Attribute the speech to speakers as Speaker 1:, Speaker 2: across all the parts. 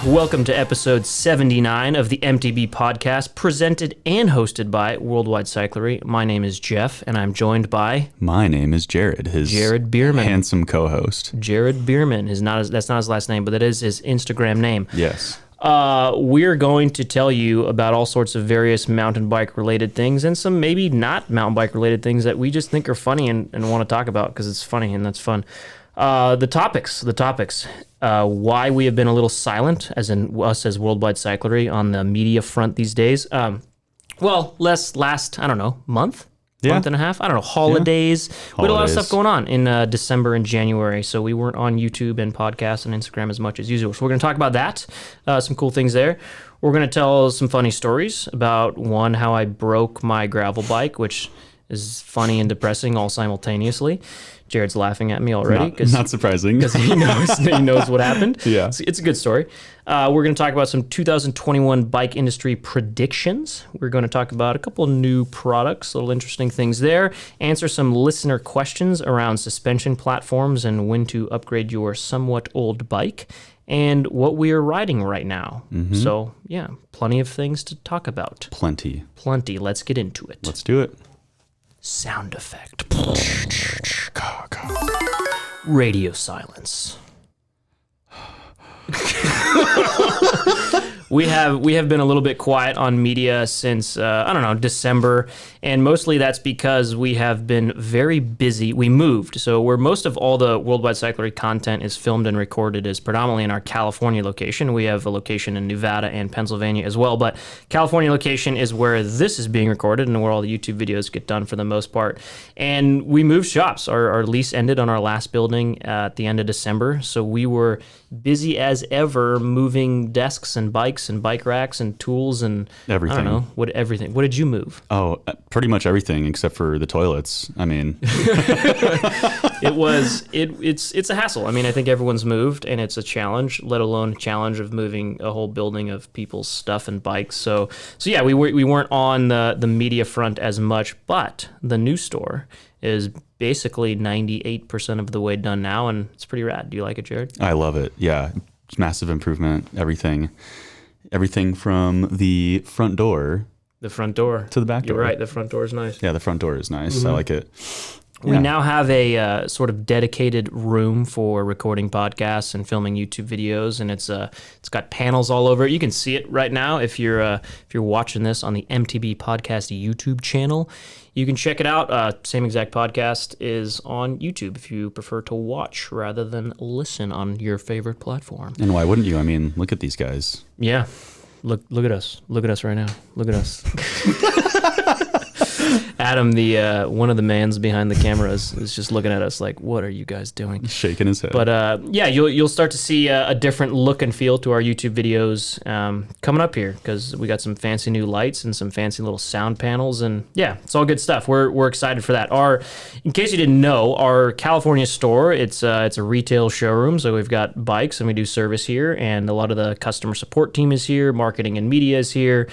Speaker 1: Welcome to episode 79 of the MTB podcast, presented and hosted by Worldwide Cyclery. My name is Jeff, and I'm joined by...
Speaker 2: My name is Jared,
Speaker 1: Jared Bierman.
Speaker 2: Handsome co-host.
Speaker 1: Jared Bierman. That's not his last name, but that is his Instagram name.
Speaker 2: Yes.
Speaker 1: We're going to tell you about all sorts of various mountain bike related things and some maybe not mountain bike related things that we just think are funny and want to talk about because it's funny and that's fun. The topics. Why we have been a little silent, as in us as Worldwide Cyclery, on the media front these days. Last, I don't know, month and a half. I don't know, holidays. We had a lot of stuff going on in December and January, so we weren't on YouTube and podcasts and Instagram as much as usual. So we're going to talk about that, some cool things there. We're going to tell some funny stories about, one, how I broke my gravel bike, which is funny and depressing all simultaneously. Jared's laughing at me already.
Speaker 2: Not surprising.
Speaker 1: Because he knows what happened.
Speaker 2: Yeah.
Speaker 1: It's a good story. We're going to talk about some 2021 bike industry predictions. We're going to talk about a couple of new products, little interesting things there. Answer some listener questions around suspension platforms and when to upgrade your somewhat old bike, and what we are riding right now. Mm-hmm. So, yeah, plenty of things to talk about.
Speaker 2: Plenty.
Speaker 1: Let's get into it.
Speaker 2: Let's do it.
Speaker 1: Sound effect. Radio silence. We have been a little bit quiet on media since, December, and mostly that's because we have been very busy. We moved, so where most of all the Worldwide Cyclery content is filmed and recorded is predominantly in our California location. We have a location in Nevada and Pennsylvania as well, but California location is where this is being recorded and where all the YouTube videos get done for the most part. And we moved shops. Our lease ended on our last building at the end of December, so we were busy as ever moving desks and bikes and bike racks and tools and
Speaker 2: everything.
Speaker 1: I don't know, everything. What did you move?
Speaker 2: Oh, pretty much everything except for the toilets. I mean,
Speaker 1: it's a hassle. I mean, I think everyone's moved and it's a challenge, let alone a challenge of moving a whole building of people's stuff and bikes. So yeah, we weren't on the media front as much, but the new store is basically 98% of the way done now, and it's pretty rad. Do you like it, Jared?
Speaker 2: I love it. Yeah, it's massive improvement. Everything from the front door.
Speaker 1: The front door.
Speaker 2: To the back door.
Speaker 1: You're right, the front door is nice.
Speaker 2: Yeah, the front door is nice.
Speaker 1: Mm-hmm.
Speaker 2: I like it.
Speaker 1: We now have a sort of dedicated room for recording podcasts and filming YouTube videos, and it's got panels all over it. You can see it right now if you're watching this on the MTB Podcast YouTube channel. You can check it out. Same exact podcast is on YouTube if you prefer to watch rather than listen on your favorite platform.
Speaker 2: And why wouldn't you? I mean, look at these guys.
Speaker 1: Yeah. Look at us. Look at us right now. Look at us. Adam, the one of the mans behind the cameras, is just looking at us like, "What are you guys doing?"
Speaker 2: Shaking his head.
Speaker 1: But yeah, you'll start to see a different look and feel to our YouTube videos coming up here because we got some fancy new lights and some fancy little sound panels, and yeah, it's all good stuff. We're excited for that. In case you didn't know, our California store it's a retail showroom, so we've got bikes and we do service here, and a lot of the customer support team is here, marketing and media is here.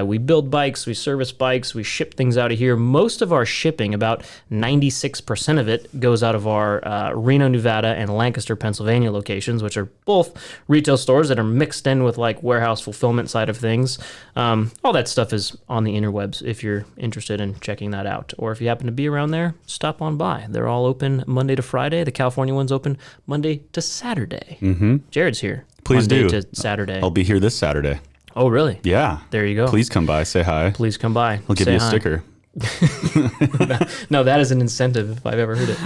Speaker 1: We build bikes, we service bikes, we ship things out of here. Most of our shipping, about 96% of it, goes out of our Reno, Nevada and Lancaster, Pennsylvania locations, which are both retail stores that are mixed in with like warehouse fulfillment side of things. All that stuff is on the interwebs if you're interested in checking that out. Or if you happen to be around there, stop on by. They're all open Monday to Friday. The California one's open Monday to Saturday.
Speaker 2: Mm-hmm.
Speaker 1: Jared's here.
Speaker 2: Please
Speaker 1: Monday
Speaker 2: do.
Speaker 1: To Saturday.
Speaker 2: I'll be here this Saturday.
Speaker 1: Oh, really?
Speaker 2: Yeah.
Speaker 1: There you go.
Speaker 2: Please come by. Say hi.
Speaker 1: Please come by.
Speaker 2: I'll give you a sticker.
Speaker 1: No, that is an incentive if I've ever heard it.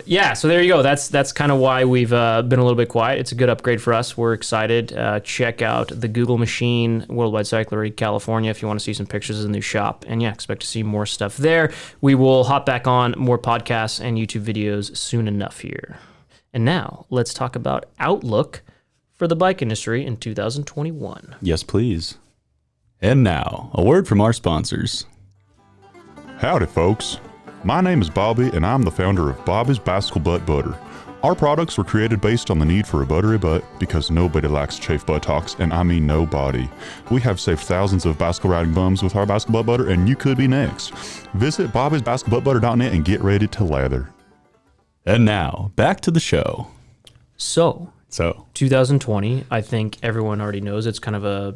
Speaker 1: Yeah, so there you go. That's kind of why we've been a little bit quiet. It's a good upgrade for us. We're excited. Check out the Google machine, Worldwide Cyclery, California, if you want to see some pictures of the new shop. And yeah, expect to see more stuff there. We will hop back on more podcasts and YouTube videos soon enough here. And now let's talk about outlook for the bike industry in 2021.
Speaker 2: Yes, please. And now, a word from our sponsors.
Speaker 3: Howdy, folks. My name is Bobby, and I'm the founder of Bobby's Bicycle Butt Butter. Our products were created based on the need for a buttery butt because nobody likes chafe buttocks, and I mean nobody. We have saved thousands of bicycle riding bums with our bicycle butt butter, and you could be next. Visit bobbysbicyclebuttbutter.net and get ready to lather.
Speaker 2: And now, back to the show.
Speaker 1: So,
Speaker 2: So
Speaker 1: 2020, I think everyone already knows it's kind of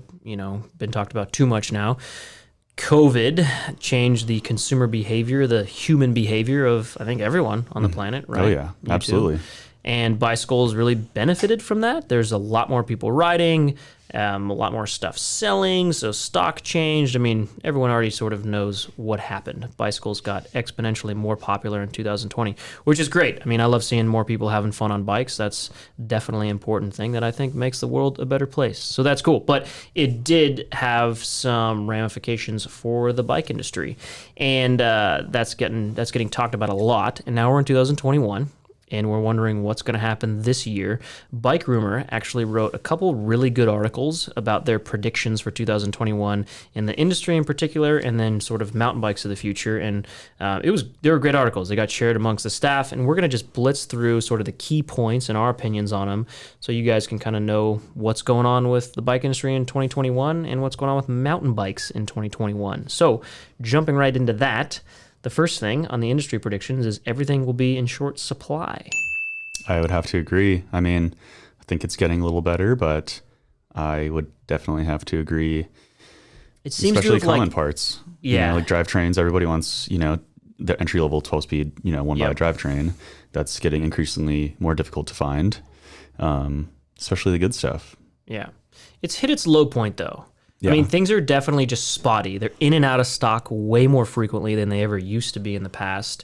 Speaker 1: been talked about too much now. COVID changed the consumer behavior, the human behavior of, I think, everyone on the planet, right?
Speaker 2: Oh, yeah,
Speaker 1: You
Speaker 2: absolutely.
Speaker 1: too. And bicycles really benefited from that. There's a lot more people riding, a lot more stuff selling, so stock changed. I mean, everyone already sort of knows what happened. Bicycles got exponentially more popular in 2020, which is great. I mean, I love seeing more people having fun on bikes. That's definitely an important thing that I think makes the world a better place. So that's cool. But it did have some ramifications for the bike industry, and that's getting talked about a lot. And now we're in 2021. And we're wondering what's going to happen this year. Bike Rumor actually wrote a couple really good articles about their predictions for 2021 in the industry in particular, and then sort of mountain bikes of the future. And they were great articles. They got shared amongst the staff, and we're going to just blitz through sort of the key points and our opinions on them, so you guys can kind of know what's going on with the bike industry in 2021 and what's going on with mountain bikes in 2021. So jumping right into that. The first thing on the industry predictions is everything will be in short supply.
Speaker 2: I would have to agree. I mean, I think it's getting a little better, but I would definitely have to agree.
Speaker 1: It seems
Speaker 2: especially
Speaker 1: to have
Speaker 2: common parts.
Speaker 1: Yeah.
Speaker 2: Like drivetrains. Everybody wants, the entry-level 12-speed, one-body drivetrain. That's getting increasingly more difficult to find, especially the good stuff.
Speaker 1: Yeah. It's hit its low point, though.
Speaker 2: Yeah.
Speaker 1: I mean, things are definitely just spotty. They're in and out of stock way more frequently than they ever used to be in the past.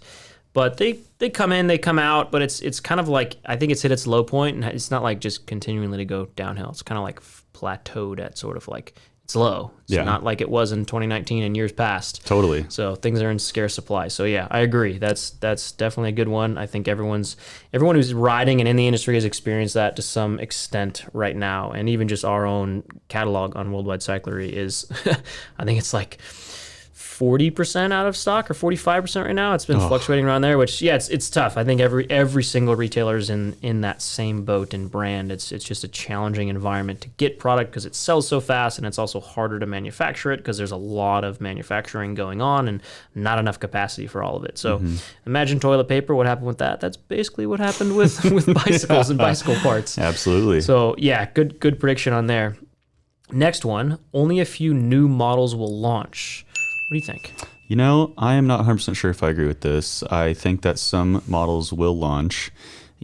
Speaker 1: But they come in, they come out, but it's kind of like, I think it's hit its low point, and it's not like just continually to go downhill. It's kind of like plateaued at sort of like, it's low. It's not like it was in 2019 and years past.
Speaker 2: Totally.
Speaker 1: So things are in scarce supply. So yeah, I agree. That's definitely a good one. I think everyone who's riding and in the industry has experienced that to some extent right now. And even just our own catalog on Worldwide Cyclery is, I think it's like 40% out of stock or 45% right now. It's been fluctuating around there, which it's tough. I think every single retailer is in that same boat and brand. It's just a challenging environment to get product because it sells so fast, and it's also harder to manufacture it because there's a lot of manufacturing going on and not enough capacity for all of it. So imagine toilet paper. What happened with that? That's basically what happened with bicycles and bicycle parts.
Speaker 2: Absolutely.
Speaker 1: So yeah, good prediction on there. Next one, only a few new models will launch. What do you think?
Speaker 2: I am not 100% sure if I agree with this. I think that some models will launch,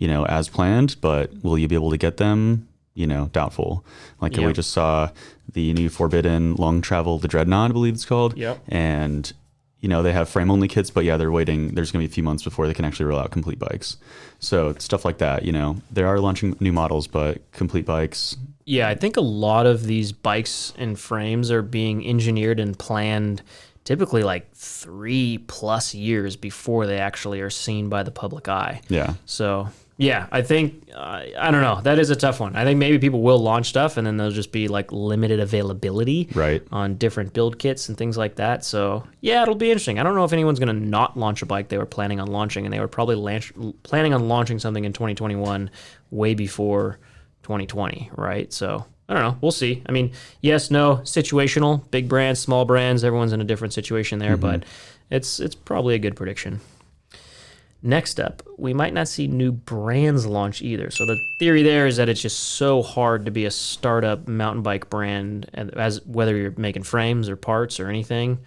Speaker 2: as planned, but will you be able to get them? Doubtful. Like we just saw the new Forbidden Long Travel, the Dreadnought, I believe it's called.
Speaker 1: Yep.
Speaker 2: And, they have frame-only kits, but they're waiting. There's going to be a few months before they can actually roll out complete bikes. So stuff like that, they are launching new models, but complete bikes.
Speaker 1: Yeah, I think a lot of these bikes and frames are being engineered and planned typically like 3+ years before they actually are seen by the public eye.
Speaker 2: Yeah.
Speaker 1: So, yeah, I think, I don't know, that is a tough one. I think maybe people will launch stuff and then there'll just be like limited availability on different build kits and things like that. So, yeah, it'll be interesting. I don't know if anyone's going to not launch a bike they were planning on launching, and they were probably planning on launching something in 2021 way before 2020, right? So I don't know. We'll see. I mean, yes, no, situational, big brands, small brands, everyone's in a different situation there, but it's probably a good prediction. Next up, we might not see new brands launch either. So the theory there is that it's just so hard to be a startup mountain bike brand, as whether you're making frames or parts or anything.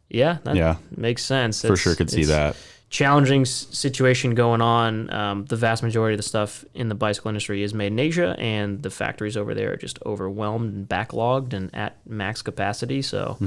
Speaker 1: Yeah, that makes sense.
Speaker 2: For sure could see that.
Speaker 1: Challenging situation going on. The vast majority of the stuff in the bicycle industry is made in Asia, and the factories over there are just overwhelmed and backlogged and at max capacity. So,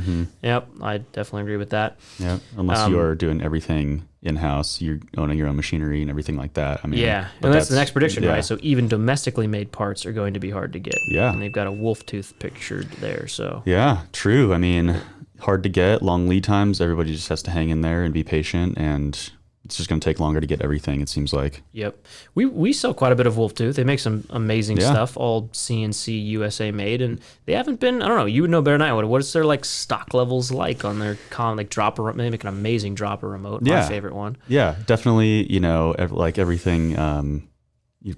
Speaker 1: yep, I definitely agree with that.
Speaker 2: Yeah, unless you're doing everything in-house, you're owning your own machinery and everything like that. I mean,
Speaker 1: yeah, and that's the next prediction, right? So even domestically made parts are going to be hard to get. Yeah, and they've got a wolf tooth pictured there. So
Speaker 2: yeah, true. I mean, hard to get, long lead times. Everybody just has to hang in there and be patient, and it's just going to take longer to get everything, it seems like.
Speaker 1: Yep. We sell quite a bit of wolf tooth. They make some amazing stuff, all CNC USA made, and they haven't been, I don't know, you would know better than I would. What is their like stock levels like on their like dropper? They make an amazing dropper remote, my favorite one.
Speaker 2: Yeah, definitely, like everything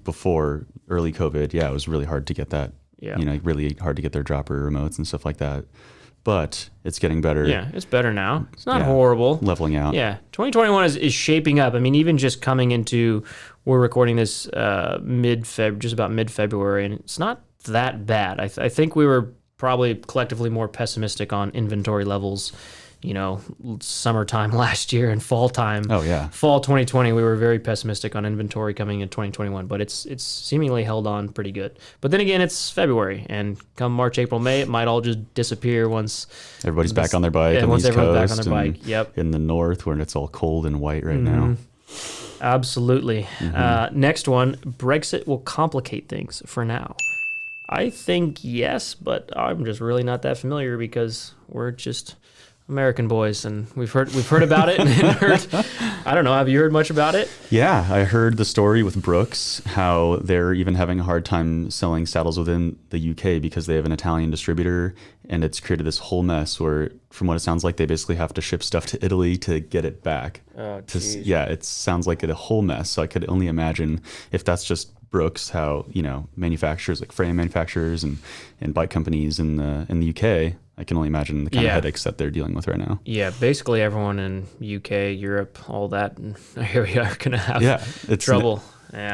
Speaker 2: before early COVID, it was really hard to get that. Yeah. Really hard to get their dropper remotes and stuff like that. but it's getting better.
Speaker 1: Yeah, it's better now. It's not horrible.
Speaker 2: Leveling out.
Speaker 1: Yeah, 2021 is shaping up. I mean, even just coming into, we're recording this just about mid-February, and it's not that bad. I think we were probably collectively more pessimistic on inventory levels, summertime last year and fall time.
Speaker 2: Oh, yeah.
Speaker 1: Fall 2020, we were very pessimistic on inventory coming in 2021, but it's seemingly held on pretty good. But then again, it's February, and come March, April, May, it might all just disappear once
Speaker 2: everybody's back on their bike.
Speaker 1: Yeah, once everyone's back on their bike. Yep.
Speaker 2: In the north, where it's all cold and white right now.
Speaker 1: Absolutely. Next one, Brexit will complicate things for now. I think yes, but I'm just really not that familiar because we're just American boys, and we've heard about it. I don't know. Have you heard much about it?
Speaker 2: Yeah, I heard the story with Brooks, how they're even having a hard time selling saddles within the UK because they have an Italian distributor, and it's created this whole mess where, from what it sounds like, they basically have to ship stuff to Italy to get it back.
Speaker 1: Oh,
Speaker 2: yeah, it sounds like a whole mess. So I could only imagine if that's just Brooks, how manufacturers like frame manufacturers and bike companies in the UK. I can only imagine the kind of headaches that they're dealing with right now.
Speaker 1: Yeah, basically everyone in UK, Europe, all that area are going to have trouble.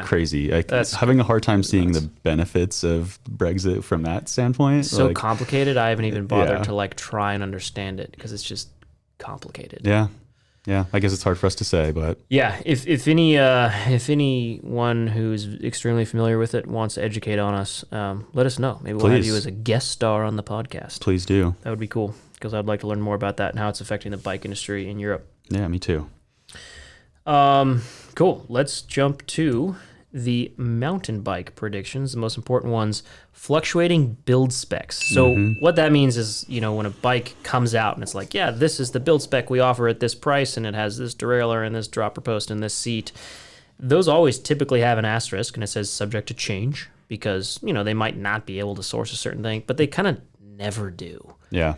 Speaker 2: Crazy. That's having a hard time seeing the benefits of Brexit from that standpoint.
Speaker 1: So complicated. I haven't even bothered to try and understand it because it's just complicated.
Speaker 2: Yeah, I guess it's hard for us to say, but
Speaker 1: yeah, if anyone who's extremely familiar with it wants to educate on us, let us know. Maybe we'll have you as a guest star on the podcast.
Speaker 2: Please do.
Speaker 1: That would be cool because I'd like to learn more about that and how it's affecting the bike industry in Europe.
Speaker 2: Yeah, me too.
Speaker 1: Cool. Let's jump to the mountain bike predictions, the most important ones, fluctuating build specs. So what that means is, when a bike comes out and it's like, yeah, this is the build spec we offer at this price, and it has this derailleur and this dropper post and this seat, those always typically have an asterisk, and it says subject to change because, they might not be able to source a certain thing, but they kind of never do.
Speaker 2: Yeah.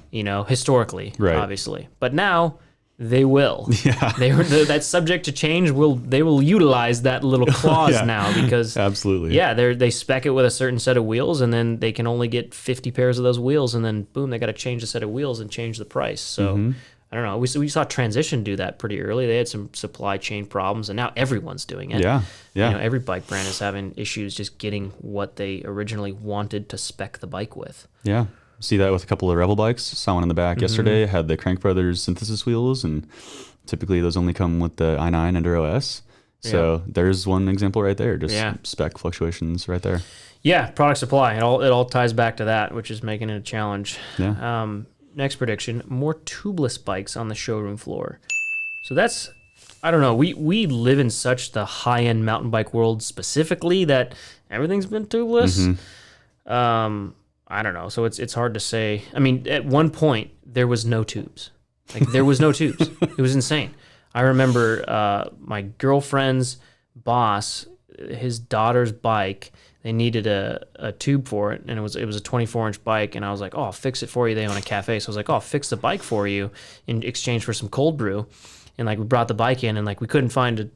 Speaker 1: Historically,
Speaker 2: right.
Speaker 1: Obviously. But now they will.
Speaker 2: Yeah.
Speaker 1: That's subject to change. They will utilize that little clause now because
Speaker 2: absolutely.
Speaker 1: Yeah, they spec it with a certain set of wheels, and then they can only get 50 pairs of those wheels, and then boom, they got to change the set of wheels and change the price. So I don't know. We saw Transition do that pretty early. They had some supply chain problems, and now everyone's doing it.
Speaker 2: Yeah.
Speaker 1: Every bike brand is having issues just getting what they originally wanted to spec the bike with.
Speaker 2: Yeah. See that with a couple of Revel bikes. Saw one in the back yesterday. Had the Crank Brothers synthesis wheels, and typically those only come with the i9 Enduro S. So there's one example right there. Just spec fluctuations right there.
Speaker 1: Yeah, product supply. It all ties back to that, which is making it a challenge.
Speaker 2: Yeah.
Speaker 1: Next prediction: more tubeless bikes on the showroom floor. So that's, I don't know. We live in such the high-end mountain bike world specifically that everything's been tubeless. I don't know. So it's hard to say. I mean, at one point, there was no tubes. There was no tubes. It was insane. I remember my girlfriend's boss, his daughter's bike, they needed a tube for it, and it was a 24-inch bike, and I was like, oh, I'll fix it for you. They own a cafe. So I was like, oh, I'll fix the bike for you in exchange for some cold brew. And we brought the bike in, and we couldn't find a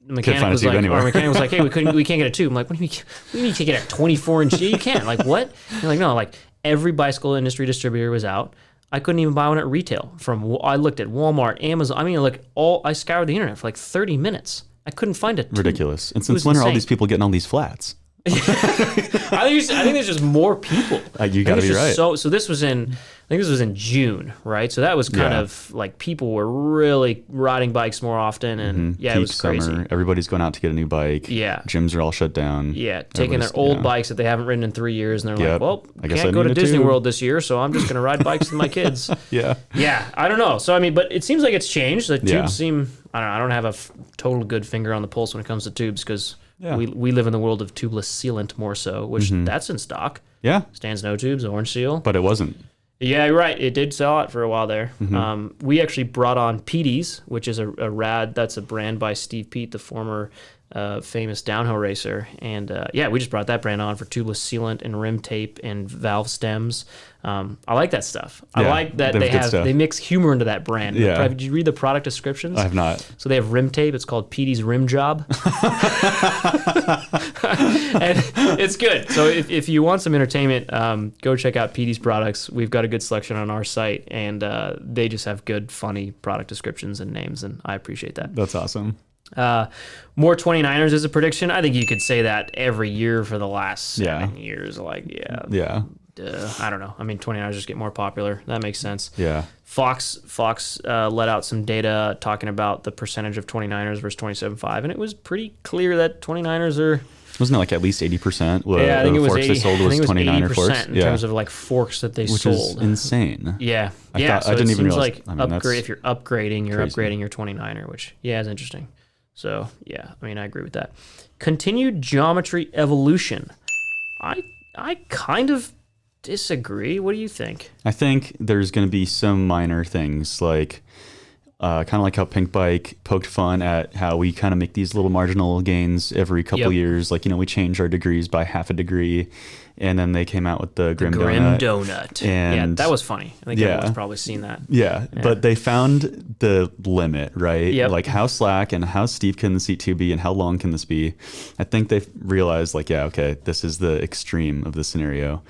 Speaker 1: mechanic was like, our mechanic was like, hey, we can't get a tube. I'm like, what do you mean you can't get a 24-inch? You can't. What? And no, every bicycle industry distributor was out. I couldn't even buy one at retail. I looked at Walmart, Amazon. I mean, I scoured the internet for 30 minutes. I couldn't find it.
Speaker 2: Ridiculous. And since when are all these people getting all these flats?
Speaker 1: I think there's just more people.
Speaker 2: You gotta be right.
Speaker 1: So this was in June, right? So that was kind of people were really riding bikes more often, and
Speaker 2: Peak
Speaker 1: it was crazy.
Speaker 2: Summer, everybody's going out to get a new bike.
Speaker 1: Yeah,
Speaker 2: gyms are all shut down.
Speaker 1: Yeah, taking their old bikes that they haven't ridden in 3 years, and they're like, well, I
Speaker 2: guess
Speaker 1: can't go to Disney World this year, so I'm just gonna ride bikes with my kids. Yeah. I don't know. So I mean, but it seems like it's changed. The tubes seem. I don't have a total good finger on the pulse when it comes to tubes because. Yeah. We live in the world of tubeless sealant more so, which that's in stock.
Speaker 2: Yeah.
Speaker 1: Stands no tubes, orange seal.
Speaker 2: But it wasn't.
Speaker 1: Yeah, you're right. It did sell out for a while there. We actually brought on Petey's, which is a rad, that's a brand by Steve Pete, the former famous downhill racer. And we just brought that brand on for tubeless sealant and rim tape and valve stems. I like that stuff. I like that they mix humor into that brand.
Speaker 2: Yeah.
Speaker 1: Did you read the product descriptions?
Speaker 2: I have not.
Speaker 1: So they have rim tape. It's called Petey's Rim Job. And And it's good. So if you want some entertainment, go check out PD's products. We've got a good selection on our site, and they just have good, funny product descriptions and names, and I appreciate that.
Speaker 2: That's awesome.
Speaker 1: More 29ers as a prediction. I think you could say that every year for the last 7 years. Like,
Speaker 2: Yeah.
Speaker 1: I don't know. I mean, 29ers just get more popular. That makes sense.
Speaker 2: Yeah.
Speaker 1: Fox let out some data talking about the percentage of 29ers versus 27.5, and it was pretty clear that 29ers are...
Speaker 2: Wasn't it like at least 80%?
Speaker 1: I think it was 80.
Speaker 2: They sold was 29er forks?
Speaker 1: In terms of like forks that they sold.
Speaker 2: Which is insane.
Speaker 1: Yeah.
Speaker 2: I didn't even realize.
Speaker 1: Like upgrade, if you're upgrading, you're upgrading your 29er, which, is interesting. So, I mean, I agree with that. Continued geometry evolution. I kind of disagree. What do you think?
Speaker 2: I think there's going to be some minor things like kind of like how Pink Bike poked fun at how we kind of make these little marginal gains every couple years. Like, we change our degrees by half a degree, and then they came out with the Grim
Speaker 1: Donut.
Speaker 2: And
Speaker 1: that was funny. I think everyone's probably seen that.
Speaker 2: Yeah, but they found the limit, right?
Speaker 1: Yep.
Speaker 2: Like how slack and how steep can the seat 2 be and how long can this be? I think they realized like, okay, this is the extreme of the scenario.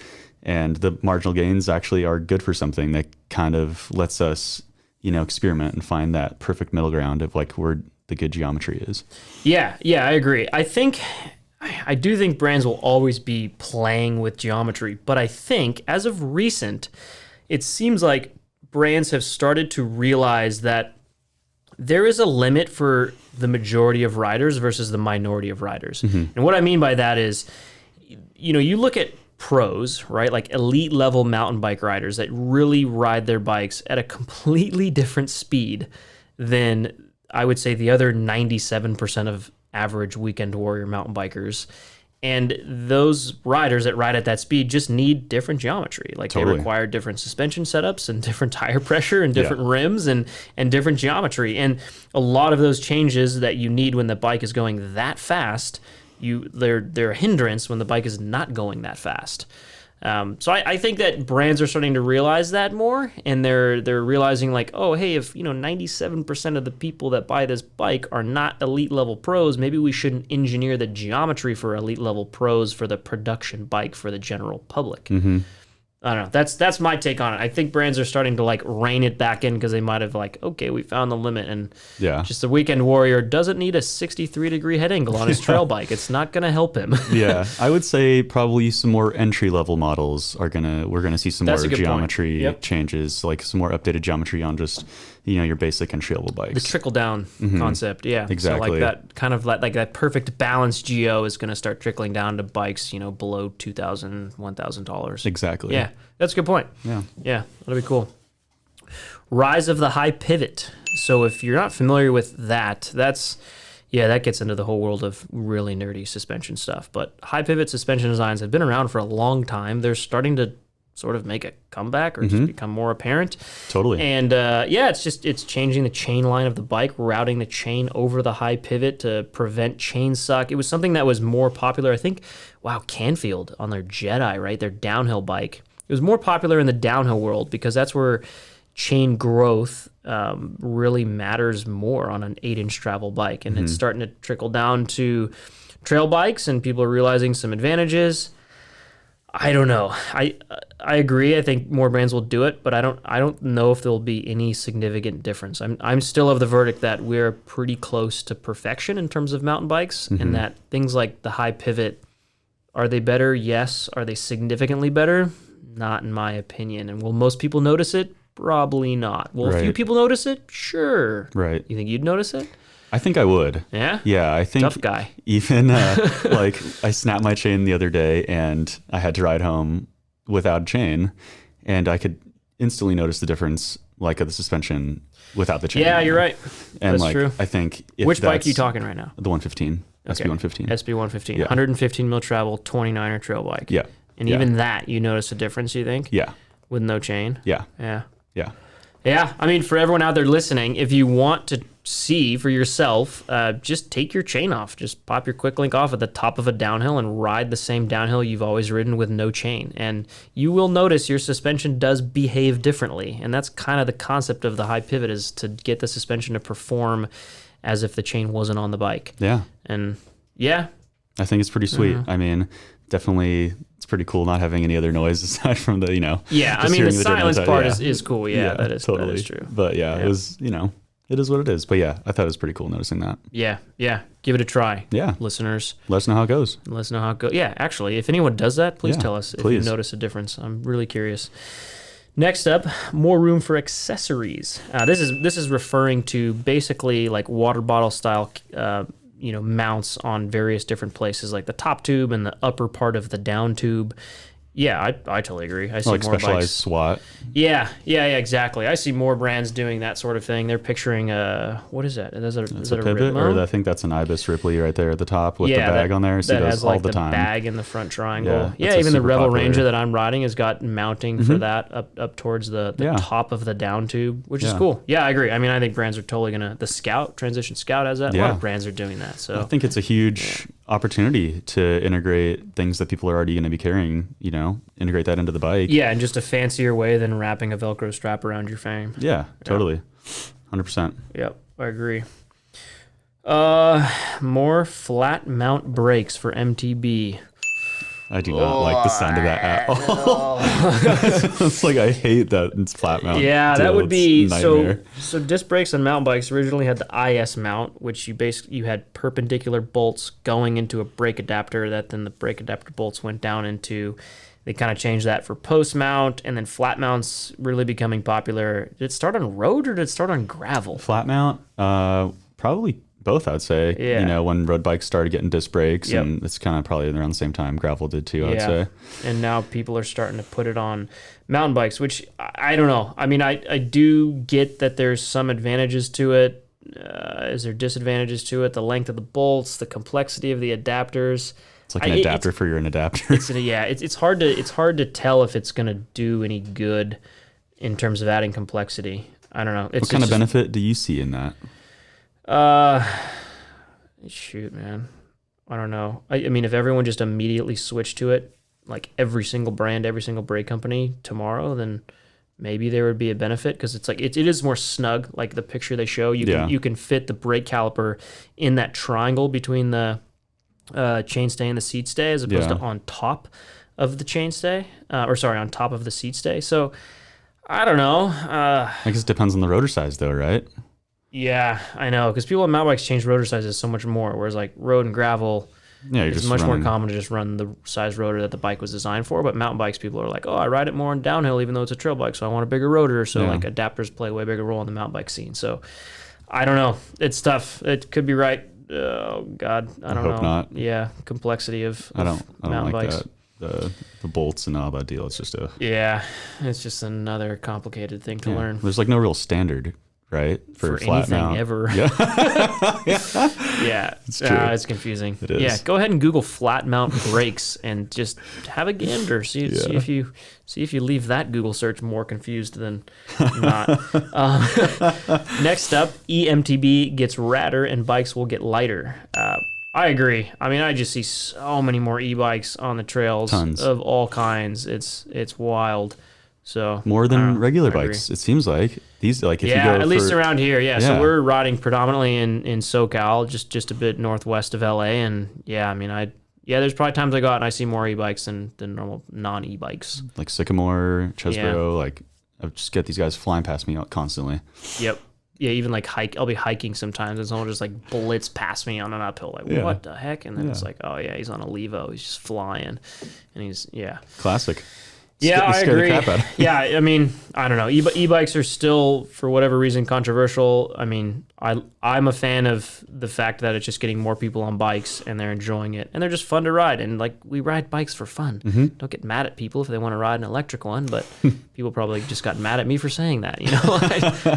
Speaker 2: And the marginal gains actually are good for something that kind of lets us, experiment and find that perfect middle ground of like where the good geometry is. Yeah,
Speaker 1: I agree. I do think brands will always be playing with geometry, but I think as of recent, it seems like brands have started to realize that there is a limit for the majority of riders versus the minority of riders. And what I mean by that is, you look at pros, right? Like elite level mountain bike riders that really ride their bikes at a completely different speed than I would say the other 97% of average weekend warrior mountain bikers. And those riders that ride at that speed just need different geometry. Like they require different suspension setups and different tire pressure and different rims and different geometry. And a lot of those changes that you need when the bike is going that fast, they're a hindrance when the bike is not going that fast. So I think that brands are starting to realize that more, and they're realizing like, oh, hey, if 97% of the people that buy this bike are not elite level pros, maybe we shouldn't engineer the geometry for elite level pros for the production bike for the general public. I don't know. That's my take on it. I think brands are starting to like rein it back in because they might have like, okay, we found the limit, and just the weekend warrior doesn't need a 63-degree head angle on his trail bike. It's not going to help him. I would say probably some more entry level models we're gonna see some more geometry changes, like some more updated geometry on just your basic entry level bikes. The trickle down concept, exactly. So like that kind of like that perfect balance geo is going to start trickling down to bikes below $2,000, $1,000.
Speaker 2: Exactly.
Speaker 1: Yeah, that's a good point. Yeah, that'll be cool. Rise of the high pivot. So if you're not familiar with that gets into the whole world of really nerdy suspension stuff. But high pivot suspension designs have been around for a long time. They're starting to sort of make a comeback or just become more apparent.
Speaker 2: Totally.
Speaker 1: And it's changing the chain line of the bike, routing the chain over the high pivot to prevent chain suck. It was something that was more popular, I think, Canfield on their Jedi, right? Their downhill bike. It was more popular in the downhill world because that's where chain growth really matters more on an 8-inch travel bike. And it's starting to trickle down to trail bikes, and people are realizing some advantages. I don't know. I agree. I think more brands will do it, but I don't know if there'll be any significant difference. I'm still of the verdict that we're pretty close to perfection in terms of mountain bikes, and that things like the high pivot, are they better? Yes. Are they significantly better? Not in my opinion. And will most people notice it? Probably not. Will a few people notice it? Sure.
Speaker 2: Right.
Speaker 1: You think you'd notice it?
Speaker 2: I think I would.
Speaker 1: Yeah?
Speaker 2: Yeah, I think
Speaker 1: tough guy.
Speaker 2: Even like I snapped my chain the other day and I had to ride home without a chain, and I could instantly notice the difference like of the suspension without the chain.
Speaker 1: Yeah, you're right.
Speaker 2: And
Speaker 1: that's true.
Speaker 2: I think
Speaker 1: which bike are you talking right now?
Speaker 2: The 115. Okay. SB115.
Speaker 1: SB115. Yeah. 115 mil travel, 29er trail bike.
Speaker 2: Yeah.
Speaker 1: And even that, you notice a difference, you think?
Speaker 2: Yeah.
Speaker 1: With no chain?
Speaker 2: Yeah.
Speaker 1: Yeah.
Speaker 2: Yeah.
Speaker 1: Yeah. I mean, for everyone out there listening, if you want to see for yourself, just take your chain off. Just pop your quick link off at the top of a downhill and ride the same downhill you've always ridden with no chain. And you will notice your suspension does behave differently. And that's kind of the concept of the high pivot, is to get the suspension to perform as if the chain wasn't on the bike.
Speaker 2: Yeah.
Speaker 1: And yeah,
Speaker 2: I think it's pretty sweet. I mean, definitely, it's pretty cool not having any other noise aside from the,
Speaker 1: Yeah, I mean, the silence part is cool. Yeah, that is true.
Speaker 2: But it was, it is what it is. But yeah, I thought it was pretty cool noticing that.
Speaker 1: Yeah. Give it a try.
Speaker 2: Yeah.
Speaker 1: Listeners.
Speaker 2: Let us know how it goes.
Speaker 1: Yeah, actually, if anyone does that, please tell us if you notice a difference. I'm really curious. Next up, more room for accessories. This is referring to basically like water bottle style, mounts on various different places, like the top tube and the upper part of the down tube. Yeah, I totally agree. I see
Speaker 2: like
Speaker 1: more
Speaker 2: specialized
Speaker 1: bikes.
Speaker 2: SWAT.
Speaker 1: Yeah, exactly. I see more brands doing that sort of thing. They're picturing what is that? Is that a
Speaker 2: pivot,
Speaker 1: Ripmo?
Speaker 2: or I think that's an Ibis Ripley right there at the top with the bag on there. See
Speaker 1: that
Speaker 2: those
Speaker 1: has
Speaker 2: all
Speaker 1: like
Speaker 2: the time.
Speaker 1: bag in the front triangle.
Speaker 2: Yeah,
Speaker 1: even the Revel
Speaker 2: popular.
Speaker 1: Ranger that I'm riding has got mounting for that up towards the top of the down tube, which is cool. Yeah, I agree. I mean, I think brands are totally gonna. The Scout Transition Scout has that. A lot of brands are doing that. So
Speaker 2: I think it's a huge opportunity to integrate things that people are already going to be carrying. Integrate that into the bike.
Speaker 1: Yeah, in just a fancier way than wrapping a Velcro strap around your frame.
Speaker 2: Yeah, totally. 100%.
Speaker 1: Yep, I agree. More flat mount brakes for MTB.
Speaker 2: I do not like the sound of that at all. It's like, I hate that it's flat mount.
Speaker 1: Yeah, that would
Speaker 2: It's
Speaker 1: be
Speaker 2: nightmare.
Speaker 1: so disc brakes on mountain bikes originally had the IS mount, which you had perpendicular bolts going into a brake adapter that then the brake adapter bolts went down into. They kind of changed that for post mount, and then flat mounts really becoming popular. Did it start on road or did it start on gravel?
Speaker 2: Flat mount, probably both, I'd say.
Speaker 1: Yeah.
Speaker 2: When road bikes started getting disc brakes, and it's kind of probably around the same time gravel did too, I'd say.
Speaker 1: And now people are starting to put it on mountain bikes, which I don't know. I mean, I do get that there's some advantages to it. Is there disadvantages to it? The length of the bolts, the complexity of the adapters.
Speaker 2: It's like an adapter for your adapter.
Speaker 1: It's hard to tell if it's going to do any good in terms of adding complexity. I don't know.
Speaker 2: What kind of benefit do you see in that?
Speaker 1: Shoot, man. I don't know. I mean, if everyone just immediately switched to it, like every single brand, every single brake company tomorrow, then maybe there would be a benefit, because it's like it is more snug. Like the picture they show, you can fit the brake caliper in that triangle between the chainstay and the seat stay, as opposed to on top of the chainstay, on top of the seat stay. So I don't know.
Speaker 2: I guess it depends on the rotor size, though, right?
Speaker 1: Yeah, I know, because people on mountain bikes change rotor sizes so much more, whereas like road and gravel, it's much more common to just run the size rotor that the bike was designed for. But mountain bikes, people are like, I ride it more on downhill, even though it's a trail bike, so I want a bigger rotor. So like adapters play a way bigger role in the mountain bike scene. So I don't know. It's tough. It could be right. Oh God, I don't know.
Speaker 2: Hope not.
Speaker 1: Yeah, complexity of
Speaker 2: I don't
Speaker 1: mountain
Speaker 2: like
Speaker 1: bikes.
Speaker 2: that. The bolts and all that deal. It's just
Speaker 1: it's just another complicated thing to learn.
Speaker 2: There's like no real standard, right, for flat
Speaker 1: anything
Speaker 2: mount
Speaker 1: ever.
Speaker 2: Yeah,
Speaker 1: it's true. It's confusing.
Speaker 2: It is.
Speaker 1: Yeah, go ahead and Google flat mount brakes and just have a gander. See if you leave that Google search more confused than not. Next up, eMTB gets radder and bikes will get lighter. I agree. I mean, I just see so many more e-bikes on the trails.
Speaker 2: Tons.
Speaker 1: Of all kinds. It's wild. So
Speaker 2: more than regular bikes, it seems like. These, like, if you go
Speaker 1: at least around here, So
Speaker 2: Yeah.
Speaker 1: we're riding predominantly in SoCal, just a bit northwest of LA, and I mean, there's probably times I go out and I see more e-bikes than normal non-e-bikes.
Speaker 2: like Sycamore, Chesbro, like I just get these guys flying past me constantly.
Speaker 1: Yep. Yeah, even like I'll be hiking sometimes and someone just like blitz past me on an uphill. Like, what the heck? And then it's like, oh yeah, he's on a Levo. He's just flying. And he's,
Speaker 2: Classic.
Speaker 1: I
Speaker 2: Scare the
Speaker 1: agree.
Speaker 2: crap out of
Speaker 1: Yeah, I mean, I don't know. E-bikes are still, for whatever reason, controversial. I mean, I'm a fan of the fact that it's just getting more people on bikes and they're enjoying it. And they're just fun to ride. And like, we ride bikes for fun.
Speaker 2: Mm-hmm.
Speaker 1: Don't get mad at people if they want to ride an electric one, but people probably just got mad at me for saying that, you know?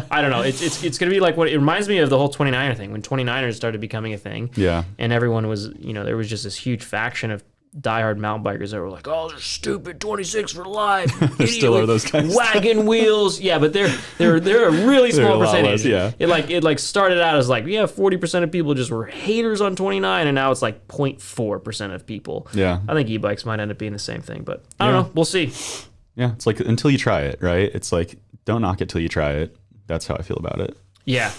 Speaker 1: I don't know. It's going to be like it reminds me of the whole 29er thing, when 29ers started becoming a thing.
Speaker 2: Yeah.
Speaker 1: And everyone was, there was just this huge faction of diehard mountain bikers that were like, they're stupid 26 for life.
Speaker 2: There still are those guys.
Speaker 1: Wagon wheels. Yeah, but they're a really small percentage.
Speaker 2: Less,
Speaker 1: It started out as 40% of people just were haters on 29, and now it's like 0.4% of people.
Speaker 2: Yeah.
Speaker 1: I think e-bikes might end up being the same thing, but I don't know. We'll see.
Speaker 2: Yeah, it's like until you try it, right? It's like, don't knock it till you try it. That's how I feel about it.
Speaker 1: Yeah.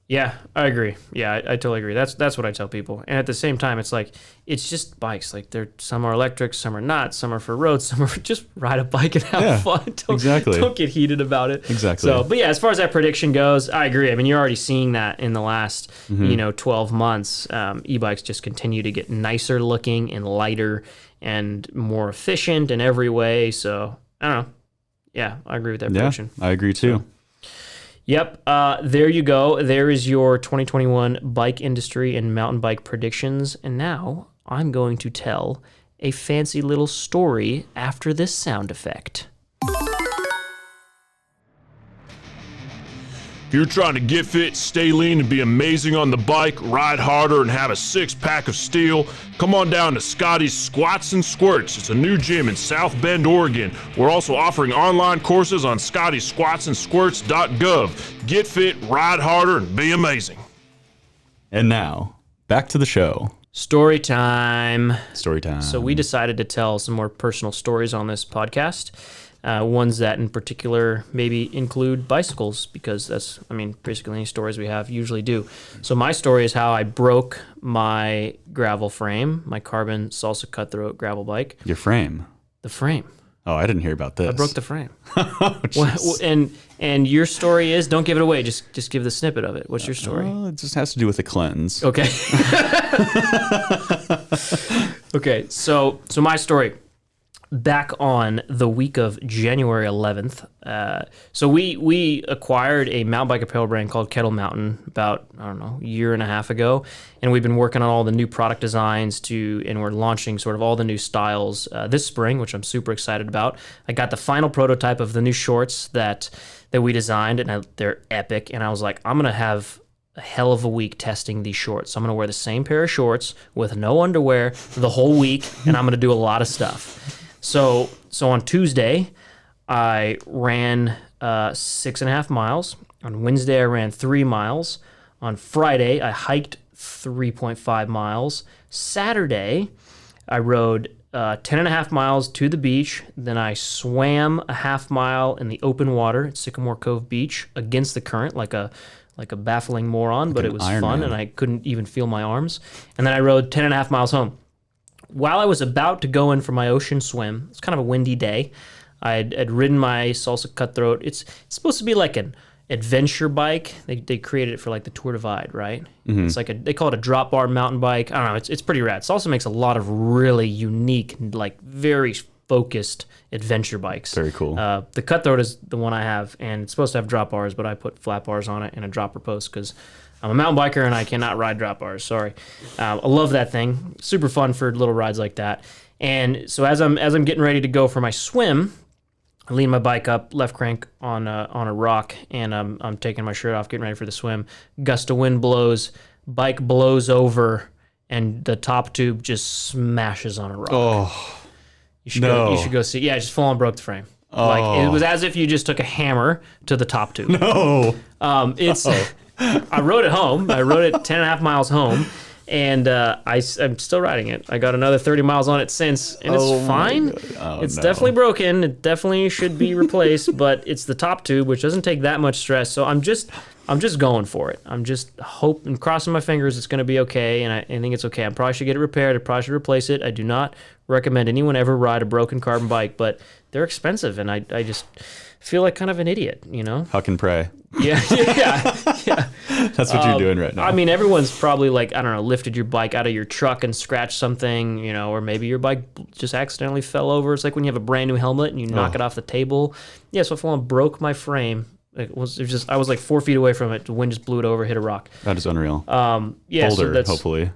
Speaker 1: Yeah, I agree. Yeah, I totally agree. That's what I tell people. And at the same time, it's like it's just bikes. Like some are electric, some are not. Some are for roads, some are for just ride a bike and have fun.
Speaker 2: Exactly.
Speaker 1: Don't get heated about it.
Speaker 2: Exactly.
Speaker 1: So, but yeah, as far as that prediction goes, I agree. I mean, you're already seeing that in the last 12 months. E-bikes just continue to get nicer looking and lighter and more efficient in every way. So I don't know. Yeah, I agree with that prediction.
Speaker 2: I agree too.
Speaker 1: Yep. There you go. There is your 2021 bike industry and mountain bike predictions. And now I'm going to tell a fancy little story after this sound effect.
Speaker 4: If you're trying to get fit, stay lean, and be amazing on the bike, ride harder, and have a six-pack of steel, come on down to Scotty's Squats and Squirts. It's a new gym in South Bend, Oregon. We're also offering online courses on scottysquatsandsquirts.gov. Get fit, ride harder, and be amazing.
Speaker 2: And now, back to the show.
Speaker 1: Story time.
Speaker 2: Story time.
Speaker 1: So we decided to tell some more personal stories on this podcast. Ones that in particular maybe include bicycles, because that's, I mean, basically any stories we have usually do. So my story is how I broke my gravel frame, my carbon Salsa Cutthroat gravel bike.
Speaker 2: Your frame.
Speaker 1: The frame.
Speaker 2: Oh, I didn't hear about this.
Speaker 1: I broke the frame. And your story is, don't give it away. Just give the snippet of it. What's your story?
Speaker 2: It just has to do with the cleanse.
Speaker 1: Okay. Okay. So my story. Back on the week of January 11th, so we acquired a mountain bike apparel brand called Kettle Mountain about, I don't know, a year and a half ago, and we've been working on all the new product designs and we're launching sort of all the new styles this spring, which I'm super excited about. I got the final prototype of the new shorts that we designed, and they're epic, and I was like, I'm going to have a hell of a week testing these shorts. So I'm going to wear the same pair of shorts with no underwear the whole week, and I'm going to do a lot of stuff. So on Tuesday, I ran 6.5 miles. On Wednesday, I ran 3 miles. On Friday, I hiked 3.5 miles. Saturday, I rode 10.5 miles to the beach. Then I swam a half mile in the open water at Sycamore Cove Beach against the current, like a baffling moron, but it was fun, and I couldn't even feel my arms. And then I rode 10.5 miles home. While I was about to go in for my ocean swim, it's kind of a windy day. I'd ridden my Salsa Cutthroat. It's supposed to be like an adventure bike. They created it for like the Tour Divide, right? Mm-hmm. It's like they call it a drop bar mountain bike. I don't know. It's pretty rad. Salsa makes a lot of really unique, like very focused adventure bikes.
Speaker 2: Very cool.
Speaker 1: The Cutthroat is the one I have, and it's supposed to have drop bars, but I put flat bars on it and a dropper post because I'm a mountain biker and I cannot ride drop bars. Sorry. I love that thing. Super fun for little rides like that. And so as I'm getting ready to go for my swim, I lean my bike up, left crank on a rock, and I'm taking my shirt off, getting ready for the swim. Gust of wind blows, bike blows over, and the top tube just smashes on a rock.
Speaker 2: Oh,
Speaker 1: you should go see. Yeah, just full on broke the frame. Oh. Like it was as if you just took a hammer to the top tube.
Speaker 2: No.
Speaker 1: I rode it home. I rode it 10.5 miles home, and I'm still riding it. I got another 30 miles on it since, and it's fine. It's definitely broken. It definitely should be replaced, but it's the top tube, which doesn't take that much stress. So I'm just going for it. I'm just hoping, crossing my fingers it's going to be okay, and I think it's okay. I probably should get it repaired. I probably should replace it. I do not recommend anyone ever ride a broken carbon bike, but they're expensive, and I just feel like kind of an idiot, you know?
Speaker 2: Huck and pray.
Speaker 1: Yeah.
Speaker 2: That's what you're doing right now.
Speaker 1: I mean, everyone's probably like, I don't know, lifted your bike out of your truck and scratched something, you know, or maybe your bike just accidentally fell over. It's like when you have a brand new helmet and you knock it off the table. Yeah, so I full on broke my frame. I was like 4 feet away from it. The wind just blew it over, hit a rock.
Speaker 2: That is unreal.
Speaker 1: Yeah,
Speaker 2: boulder, hopefully.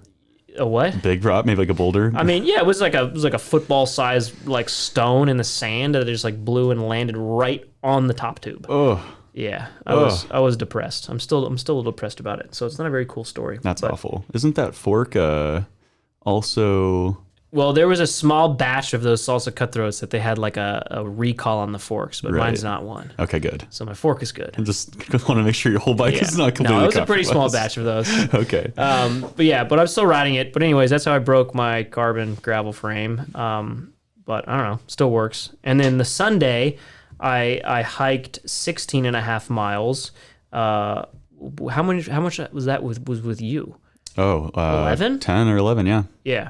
Speaker 1: A what?
Speaker 2: Big rock, maybe like a boulder.
Speaker 1: I mean, yeah, it was like a football sized like stone in the sand that just like blew and landed right on the top tube.
Speaker 2: Oh.
Speaker 1: Yeah, I was depressed. I'm still a little depressed about it. So it's not a very cool story.
Speaker 2: That's awful. Isn't that fork also?
Speaker 1: Well, there was a small batch of those Salsa Cutthroats that they had like a recall on the forks, but mine's not one.
Speaker 2: Okay, good.
Speaker 1: So my fork is good.
Speaker 2: I just want to make sure your whole bike is not completely.
Speaker 1: No, it was a pretty small batch of those.
Speaker 2: Okay.
Speaker 1: But I'm still riding it. But anyways, that's how I broke my carbon gravel frame. But I don't know, still works. And then the Sunday, I hiked 16.5 miles How much was that with you?
Speaker 2: Oh,
Speaker 1: 11?
Speaker 2: 10 or 11, yeah.
Speaker 1: Yeah.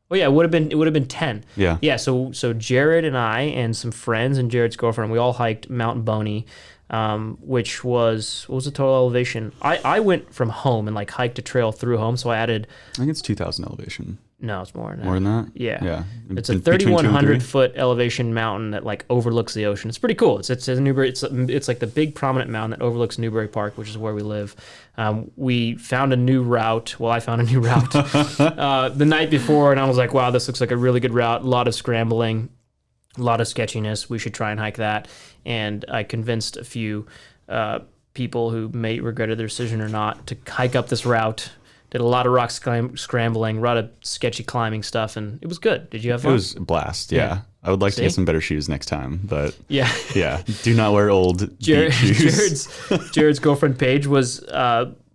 Speaker 1: Oh yeah, it would have been 10.
Speaker 2: Yeah.
Speaker 1: Yeah, so Jared and I and some friends and Jared's girlfriend, we all hiked Mount Boney, which was, what was the total elevation? I went from home and like hiked a trail through home, so I added,
Speaker 2: I think it's 2,000 elevation.
Speaker 1: no, it's more than that.
Speaker 2: More than that?
Speaker 1: Yeah.
Speaker 2: Yeah.
Speaker 1: It's a
Speaker 2: Between 2 and
Speaker 1: 3,100
Speaker 2: 3?
Speaker 1: foot elevation mountain that like overlooks the ocean. It's pretty cool. It's Newbury. It's like the big prominent mountain that overlooks Newbury Park, which is where we live. We found a new route. Well, I found a new route the night before, and I was like, wow, this looks like a really good route. A lot of scrambling, a lot of sketchiness. We should try and hike that. And I convinced a few people who may regretted their decision or not to hike up this route. Did a lot of rock scrambling, a lot of sketchy climbing stuff, and it was good. Did you have fun?
Speaker 2: It was a blast, yeah. I would like to get some better shoes next time, but
Speaker 1: yeah.
Speaker 2: yeah, do not wear old beach shoes.
Speaker 1: Jared's girlfriend Paige was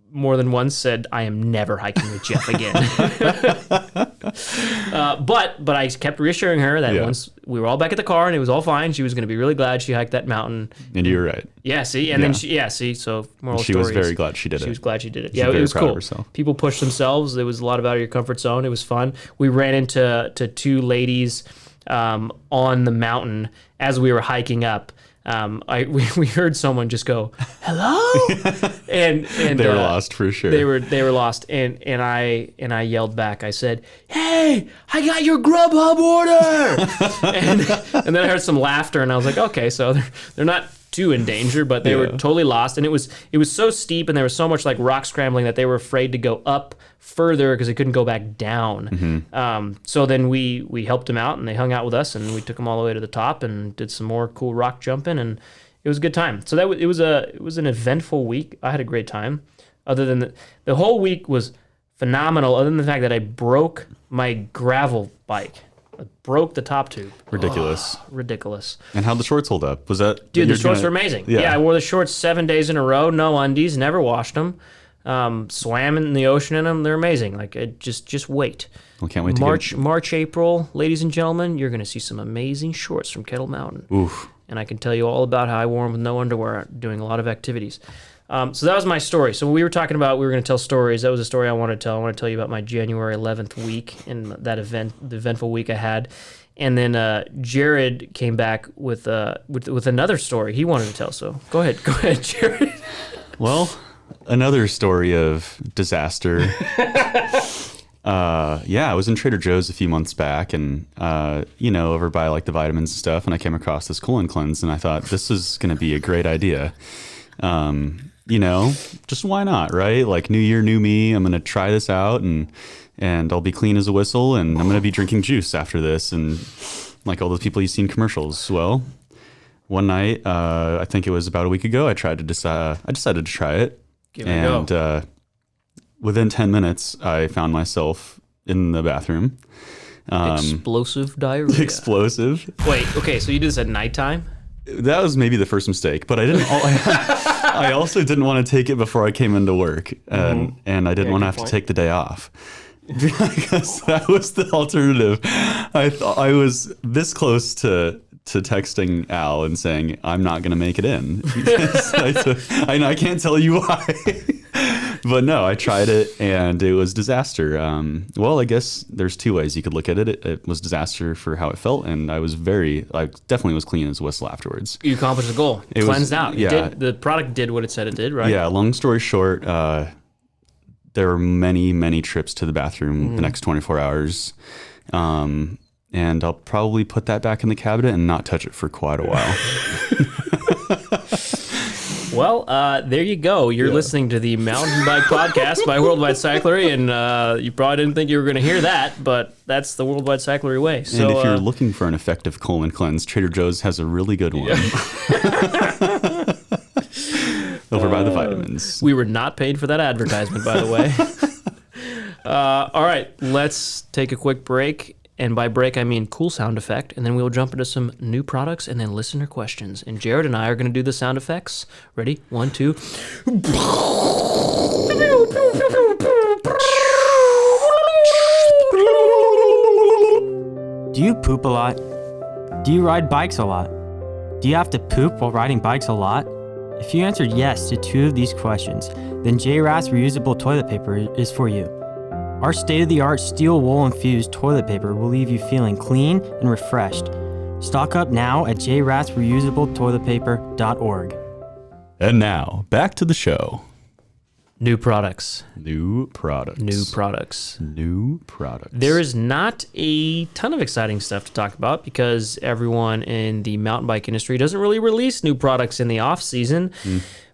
Speaker 1: more than once said, "I am never hiking with Jeff again." But I kept reassuring her that once we were all back at the car and it was all fine, she was going to be really glad she hiked that mountain.
Speaker 2: And you were right.
Speaker 1: Yeah, see, and then so moral
Speaker 2: she
Speaker 1: story
Speaker 2: was very glad she did it.
Speaker 1: She was glad she did it.
Speaker 2: She's
Speaker 1: Yeah, it
Speaker 2: very
Speaker 1: was
Speaker 2: proud
Speaker 1: cool.
Speaker 2: of herself.
Speaker 1: People pushed themselves. There was a lot of out of your comfort zone. It was fun. We ran into two ladies on the mountain as we were hiking up. We heard someone just go, "Hello," and
Speaker 2: they were lost for sure.
Speaker 1: They were lost, and I yelled back. I said, "Hey, I got your Grubhub order!" and then I heard some laughter, and I was like, "Okay, so they're not too in danger, but they were totally lost." And it was so steep, and there was so much like rock scrambling that they were afraid to go up further because they couldn't go back down. So then we helped them out, and they hung out with us, and we took them all the way to the top and did some more cool rock jumping, and it was a good time. So it was an eventful week. I had a great time. Other than the whole week was phenomenal. Other than the fact that I broke my gravel bike. I broke the top tube.
Speaker 2: Ridiculous.
Speaker 1: Ridiculous.
Speaker 2: And how'd the shorts hold up? Was that...
Speaker 1: Dude, the shorts were amazing. Yeah, I wore the shorts 7 days in a row. No undies. Never washed them. Swam in the ocean in them. They're amazing. Like, just wait.
Speaker 2: Well, can't wait to
Speaker 1: March, April, ladies and gentlemen, you're going to see some amazing shorts from Kettle Mountain.
Speaker 2: Oof.
Speaker 1: And I can tell you all about how I wore them with no underwear, doing a lot of activities. So that was my story. So we were talking about, we were going to tell stories. That was a story I wanted to tell. I want to tell you about my January 11th week and that event, the eventful week I had. And then Jared came back with another story he wanted to tell. So go ahead, Jared.
Speaker 2: Well, another story of disaster. I was in Trader Joe's a few months back and, over by like the vitamins and stuff. And I came across this colon cleanse and I thought this is going to be a great idea. Just why not, right? Like new year, new me. I'm going to try this out and I'll be clean as a whistle and I'm going to be drinking juice after this. And like all the people you see in commercials. Well, one night, I think it was about a week ago, I decided to try it.
Speaker 1: Give it a go.
Speaker 2: Within 10 minutes, I found myself in the bathroom.
Speaker 1: Explosive diarrhea.
Speaker 2: Explosive.
Speaker 1: Wait, okay, so you did this at nighttime?
Speaker 2: That was maybe the first mistake, but I didn't. I also didn't want to take it before I came into work, and I didn't want to have to take the day off because that was the alternative. I thought I was this close to texting Al and saying I'm not going to make it in. I can't tell you why. But no, I tried it and it was disaster. Well, I guess there's two ways you could look at it. It was disaster for how it felt, and I definitely was clean as a whistle afterwards.
Speaker 1: You accomplished the goal. It cleansed out.
Speaker 2: Yeah.
Speaker 1: The product did what it said it did, right?
Speaker 2: Yeah, long story short, there were many, many trips to the bathroom the next 24 hours. And I'll probably put that back in the cabinet and not touch it for quite a while.
Speaker 1: Well, there you go. You're listening to the Mountain Bike Podcast by Worldwide Cyclery, and you probably didn't think you were going to hear that, but that's the Worldwide Cyclery way. So,
Speaker 2: and if you're looking for an effective colon cleanse, Trader Joe's has a really good one. Yeah. Over by the vitamins.
Speaker 1: We were not paid for that advertisement, by the way. All right, let's take a quick break. And by break, I mean cool sound effect. And then we'll jump into some new products and then listener questions. And Jared and I are going to do the sound effects. Ready? 1, 2.
Speaker 5: Do you poop a lot? Do you ride bikes a lot? Do you have to poop while riding bikes a lot? If you answered yes to 2 of these questions, then JRAS reusable toilet paper is for you. Our state-of-the-art steel wool-infused toilet paper will leave you feeling clean and refreshed. Stock up now at jrasreusabletoiletpaper.org.
Speaker 2: And now, back to the show.
Speaker 1: New products.
Speaker 2: New products.
Speaker 1: New products.
Speaker 2: New products.
Speaker 1: There is not a ton of exciting stuff to talk about because everyone in the mountain bike industry doesn't really release new products in the off season.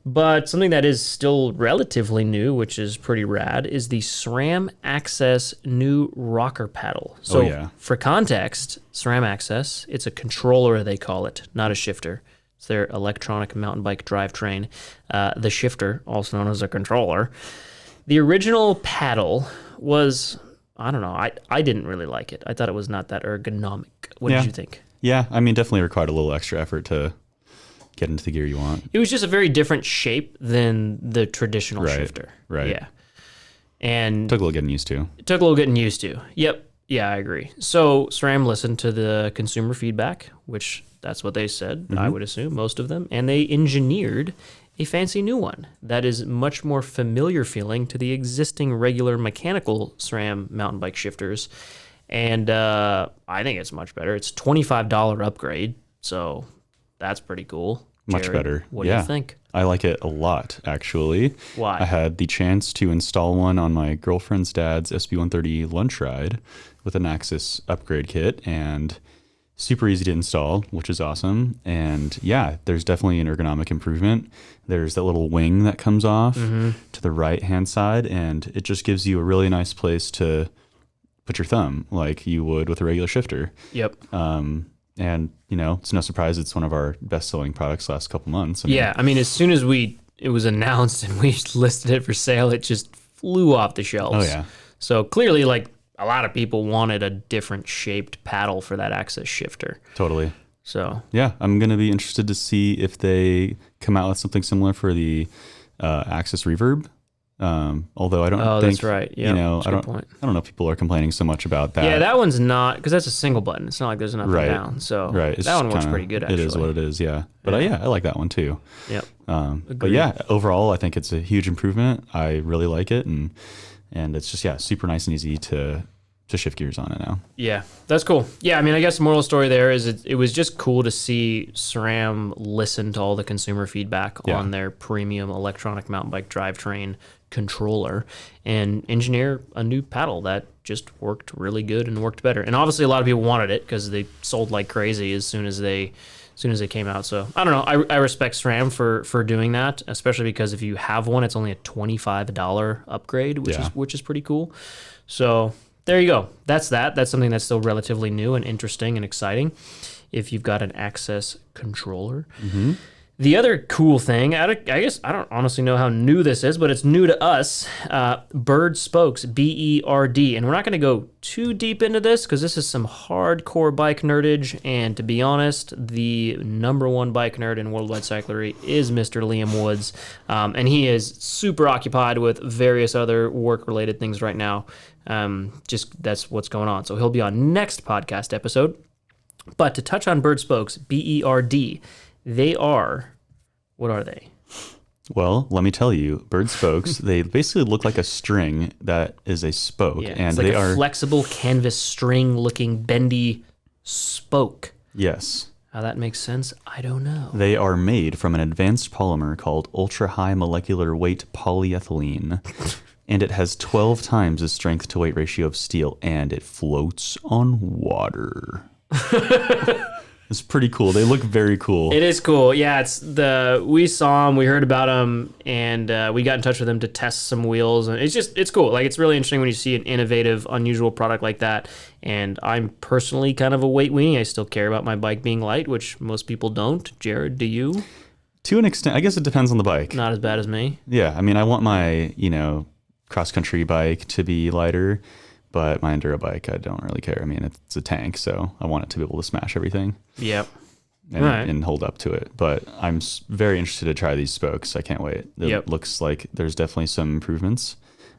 Speaker 1: But something that is still relatively new, which is pretty rad, is the SRAM Access new rocker paddle. So for context, SRAM Access, it's a controller, they call it, not a shifter. It's their electronic mountain bike drivetrain. The shifter, also known as a controller. The original paddle was, I don't know, I didn't really like it. I thought it was not that ergonomic. What did you think?
Speaker 2: Yeah, I mean, definitely required a little extra effort to get into the gear you want.
Speaker 1: It was just a very different shape than the traditional shifter.
Speaker 2: Right.
Speaker 1: Yeah. And
Speaker 2: took a little getting used to.
Speaker 1: It took a little getting used to. Yep. Yeah, I agree. So SRAM listened to the consumer feedback, which that's what they said, I would assume, most of them, and they engineered a fancy new one that is much more familiar feeling to the existing regular mechanical SRAM mountain bike shifters. And I think it's much better. It's a $25 upgrade, so that's pretty cool.
Speaker 2: Much
Speaker 1: Jared,
Speaker 2: better.
Speaker 1: What do you think?
Speaker 2: I like it a lot, actually.
Speaker 1: Why?
Speaker 2: I had the chance to install one on my girlfriend's dad's SB130 lunch ride with an Axis upgrade kit, and super easy to install, which is awesome. And yeah, there's definitely an ergonomic improvement. There's that little wing that comes off to the right-hand side, and it just gives you a really nice place to put your thumb like you would with a regular shifter.
Speaker 1: Yep.
Speaker 2: And, you know, it's no surprise it's one of our best-selling products last couple months.
Speaker 1: I mean, as soon as it was announced and we listed it for sale, it just flew off the shelves.
Speaker 2: Oh, yeah.
Speaker 1: So clearly, like, a lot of people wanted a different shaped paddle for that Access shifter.
Speaker 2: Totally.
Speaker 1: So
Speaker 2: yeah, I'm going to be interested to see if they come out with something similar for the Axis Reverb. Although I don't think,
Speaker 1: that's right. Yeah,
Speaker 2: you know, I don't know if people are complaining so much about that.
Speaker 1: Yeah, that one's not, because that's a single button. It's not like there's an up and down. So that one works pretty good, actually.
Speaker 2: It is what it is, yeah. But I like that one too.
Speaker 1: Yep.
Speaker 2: But yeah, overall, I think it's a huge improvement. I really like it, and it's just, super nice and easy to shift gears on it now.
Speaker 1: Yeah, that's cool. Yeah, I mean, I guess the moral story there is it was just cool to see SRAM listen to all the consumer feedback on their premium electronic mountain bike drivetrain controller and engineer a new paddle that just worked really good and worked better. And obviously a lot of people wanted it because they sold like crazy as soon as they came out. So I don't know. I respect SRAM for doing that, especially because if you have one, it's only a $25 upgrade, which is pretty cool. So there you go. That's that. That's something that's still relatively new and interesting and exciting if you've got an Access controller. The other cool thing, I guess I don't honestly know how new this is, but it's new to us, Bird Spokes, B-E-R-D. And we're not going to go too deep into this because this is some hardcore bike nerdage. And to be honest, the #1 bike nerd in Worldwide Cyclery is Mr. Liam Woods. And he is super occupied with various other work-related things right now. Just that's what's going on. So he'll be on next podcast episode. But to touch on Bird Spokes, B-E-R-D, they are, what are they?
Speaker 2: Well, let me tell you, Bird Spokes, they basically look like a string that is a spoke.
Speaker 1: Yeah,
Speaker 2: and
Speaker 1: it's like
Speaker 2: they
Speaker 1: a
Speaker 2: are
Speaker 1: flexible canvas string looking bendy spoke.
Speaker 2: Yes.
Speaker 1: How that makes sense, I don't know.
Speaker 2: They are made from an advanced polymer called ultra-high molecular weight polyethylene. And it has 12 times the strength to weight ratio of steel, and it floats on water. It's pretty cool. They look very cool.
Speaker 1: It is cool. Yeah, we saw them, we heard about them, and we got in touch with them to test some wheels. And it's cool. Like, it's really interesting when you see an innovative, unusual product like that. And I'm personally kind of a weight weenie. I still care about my bike being light, which most people don't. Jared, do you?
Speaker 2: To an extent, I guess it depends on the bike.
Speaker 1: Not as bad as me.
Speaker 2: Yeah, I mean, I want my, cross-country bike to be lighter. But my enduro bike, I don't really care. I mean, it's a tank, so I want it to be able to smash everything.
Speaker 1: Yep.
Speaker 2: And hold up to it. But I'm very interested to try these spokes. I can't wait. It looks like there's definitely some improvements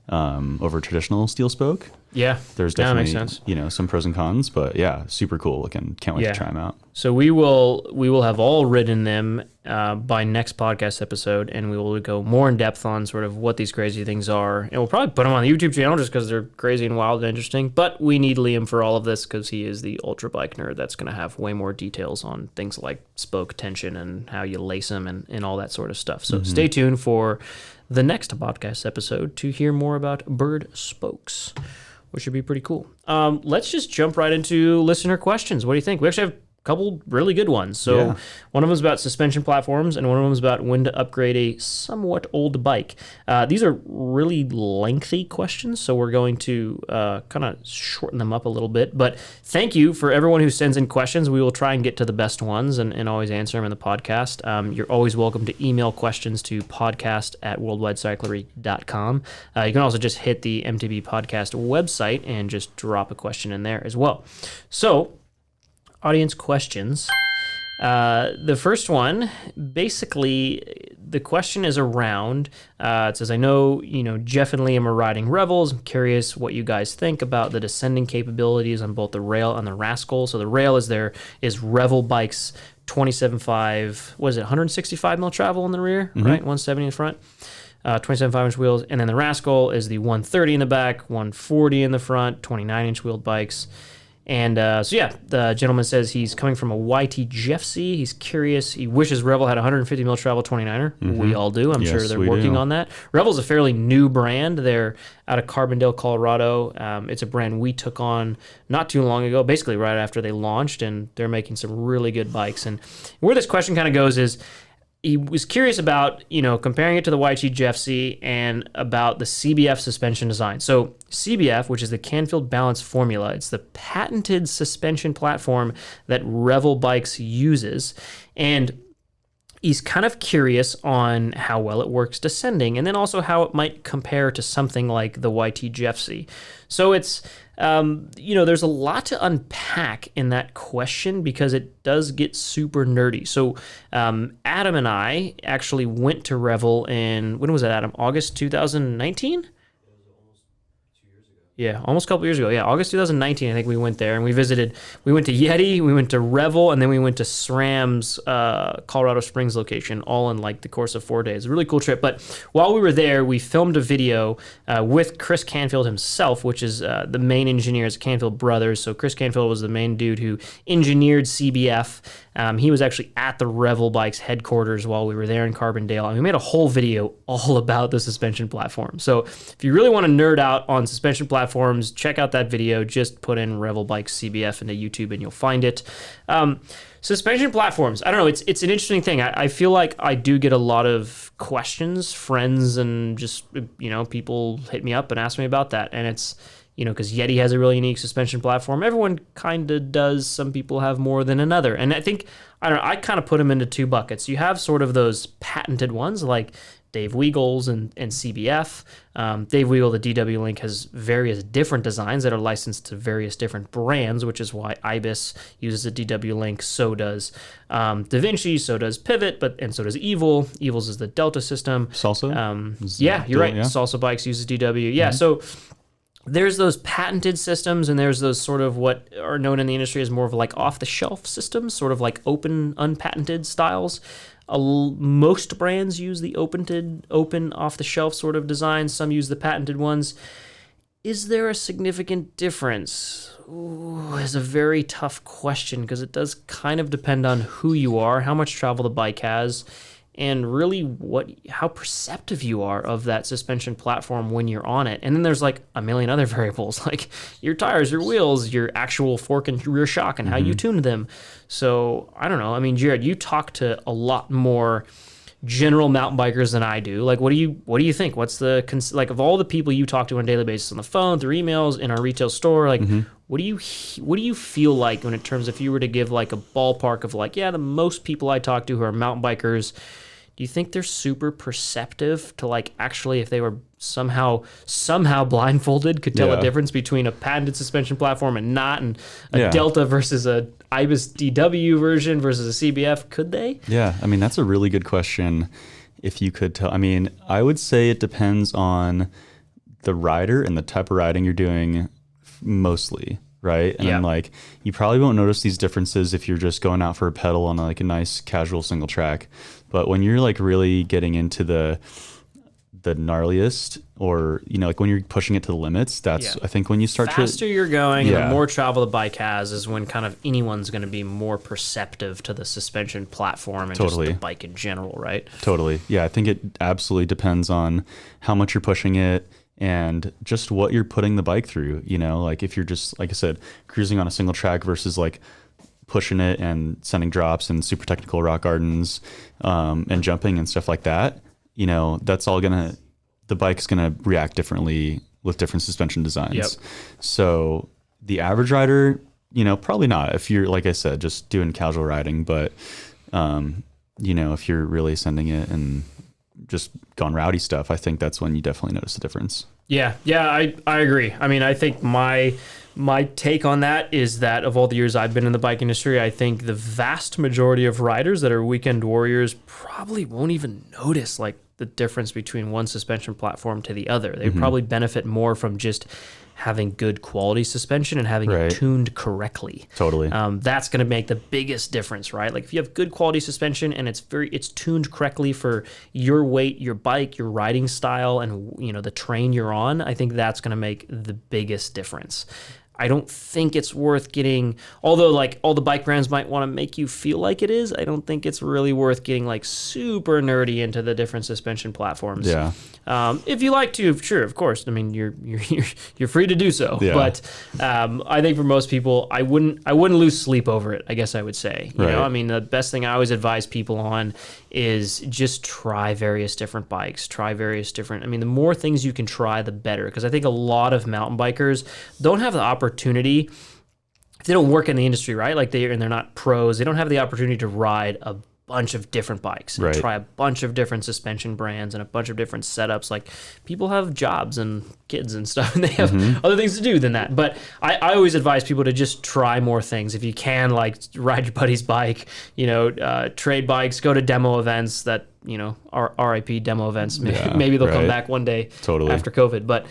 Speaker 2: over traditional steel spoke.
Speaker 1: Yeah.
Speaker 2: There's
Speaker 1: Yeah, that
Speaker 2: definitely,
Speaker 1: makes sense.
Speaker 2: some pros and cons, but yeah, super cool looking. Can't wait
Speaker 1: Yeah.
Speaker 2: to try them out.
Speaker 1: So we will have all ridden them by next podcast episode, and we will go more in depth on sort of what these crazy things are, and we'll probably put them on the YouTube channel just because they're crazy and wild and interesting. But we need Liam for all of this because he is the ultra bike nerd that's going to have way more details on things like spoke tension and how you lace them and all that sort of stuff. So stay tuned for the next podcast episode to hear more about bird spokes, which should be pretty cool. Let's just jump right into listener questions. What do you think? We actually have couple really good ones. So one of them is about suspension platforms, and one of them is about when to upgrade a somewhat old bike. These are really lengthy questions, so we're going to kind of shorten them up a little bit. But thank you for everyone who sends in questions. We will try and get to the best ones and always answer them in the podcast. You're always welcome to email questions to podcast@worldwidecyclery.com. You can also just hit the MTB podcast website and just drop a question in there as well. So, audience questions. The first one, basically, the question is around, it says, I know, Jeff and Liam are riding Revels. I'm curious what you guys think about the descending capabilities on both the Rail and the Rascal. So the Rail is Revel Bikes 27.5, what is it, 165 mil travel in the rear, right? 170 in the front. 27.5-inch wheels. And then the Rascal is the 130 in the back, 140 in the front, 29-inch wheeled bikes. And the gentleman says he's coming from a YT Jeffsy. He's curious. He wishes Revel had a 150 mil travel 29er. We all do. I'm sure they're working on that. Revel's a fairly new brand. They're out of Carbondale, Colorado. It's a brand we took on not too long ago, basically right after they launched, and they're making some really good bikes. And where this question kind of goes is, he was curious about, comparing it to the YT Jeffsy and about the CBF suspension design. So CBF, which is the Canfield Balance Formula, it's the patented suspension platform that Revel Bikes uses. And he's kind of curious on how well it works descending, and then also how it might compare to something like the YT Jeffsy. So it's, there's a lot to unpack in that question because it does get super nerdy. So Adam and I actually went to Revel in, when was that, Adam? August 2019? Yeah, almost a couple years ago. Yeah, August 2019, I think we went there, and we went to Yeti, we went to Revel, and then we went to SRAM's Colorado Springs location, all in like the course of 4 days. A really cool trip. But while we were there, we filmed a video with Chris Canfield himself, which is the main engineer at Canfield Brothers. So Chris Canfield was the main dude who engineered CBF. He was actually at the Revel Bikes headquarters while we were there in Carbondale, and we made a whole video all about the suspension platform. So if you really want to nerd out on suspension platforms, check out that video. Just put in Revel Bikes CBF into YouTube and you'll find it. Suspension platforms, I don't know, it's an interesting thing. I feel like I do get a lot of questions, friends, and just, people hit me up and ask me about that. And it's, because Yeti has a really unique suspension platform. Everyone kind of does. Some people have more than another. And I think, I kind of put them into two buckets. You have sort of those patented ones like Dave Weagle's and CBF. Dave Weagle, the DW Link, has various different designs that are licensed to various different brands, which is why Ibis uses a DW Link. So does Da Vinci, so does Pivot, and so does Evil. Evil's is the Delta system.
Speaker 2: Salsa?
Speaker 1: You're right.
Speaker 2: Yeah.
Speaker 1: Salsa Bikes uses DW. Yeah, so there's those patented systems, and there's those sort of what are known in the industry as more of like off-the-shelf systems, sort of like open, unpatented styles. Most brands use the open off-the-shelf sort of designs. Some use the patented ones. Is there a significant difference? Ooh, it's a very tough question because it does kind of depend on who you are, how much travel the bike has, and really how perceptive you are of that suspension platform when you're on it. And then there's like a million other variables, like your tires, your wheels, your actual fork and rear shock, and how you tuned them. So I don't know. I mean, Jared, you talk to a lot more general mountain bikers than I do. Like, what do you think? What's like of all the people you talk to on a daily basis on the phone, through emails, in our retail store, like what do you feel like when in terms if you were to give like a ballpark of like, the most people I talk to who are mountain bikers, do you think they're super perceptive to like actually if they were somehow blindfolded could tell a difference between a patented suspension platform and not, and a Delta versus a Ibis DW version versus a CBF? Could they?
Speaker 2: Yeah, I mean, that's a really good question. If you could tell, I mean, I would say it depends on the rider and the type of riding you're doing. mostly, right? And
Speaker 1: Yeah.
Speaker 2: like you probably won't notice these differences if you're just going out for a pedal on like a nice casual single track. But when you're like really getting into the gnarliest, or like when you're pushing it to the limits, that's I think when you start
Speaker 1: faster you're going and
Speaker 2: Yeah.
Speaker 1: the more travel the bike has is when kind of anyone's going to be more perceptive to the suspension platform and
Speaker 2: Totally.
Speaker 1: just the bike in general, right?
Speaker 2: Totally. Yeah, I think it absolutely depends on how much you're pushing it and just what you're putting the bike through. Like if you're just, like I said, cruising on a single track versus like pushing it and sending drops and super technical rock gardens and jumping and stuff like that, that's all the bike's gonna react differently with different suspension designs.
Speaker 1: Yep.
Speaker 2: So the average rider, probably not if you're, like I said, just doing casual riding, but if you're really sending it and just gone rowdy stuff, I think that's when you definitely notice the difference.
Speaker 1: Yeah, I agree. I mean, I think my take on that is that of all the years I've been in the bike industry, I think the vast majority of riders that are weekend warriors probably won't even notice like the difference between one suspension platform to the other. They probably benefit more from just having good quality suspension and having
Speaker 2: Right.
Speaker 1: it tuned correctly.
Speaker 2: Totally.
Speaker 1: That's going to make the biggest difference, right? Like if you have good quality suspension and it's tuned correctly for your weight, your bike, your riding style, and the terrain you're on, I think that's going to make the biggest difference. I don't think it's worth getting, although like all the bike brands might want to make you feel like it is, I don't think it's really worth getting like super nerdy into the different suspension platforms.
Speaker 2: Yeah.
Speaker 1: If you like to, sure, of course. I mean, you're free to do so.
Speaker 2: Yeah.
Speaker 1: But I think for most people, I wouldn't lose sleep over it, I guess I would say. You know,
Speaker 2: Right.
Speaker 1: I mean, the best thing I always advise people on is just try various different bikes, I mean, the more things you can try, the better. Because I think a lot of mountain bikers don't have the opportunity, if they don't work in the industry, right? Like they're not pros, they don't have the opportunity to ride a bunch of different bikes and
Speaker 2: Right.
Speaker 1: try a bunch of different suspension brands and a bunch of different setups. Like people have jobs and kids and stuff, and they have other things to do than that. But I always advise people to just try more things. If you can, like ride your buddy's bike, trade bikes, go to demo events that, RIP demo events.
Speaker 2: Yeah,
Speaker 1: Maybe they'll come
Speaker 2: right.
Speaker 1: back one day
Speaker 2: Totally.
Speaker 1: after COVID. But,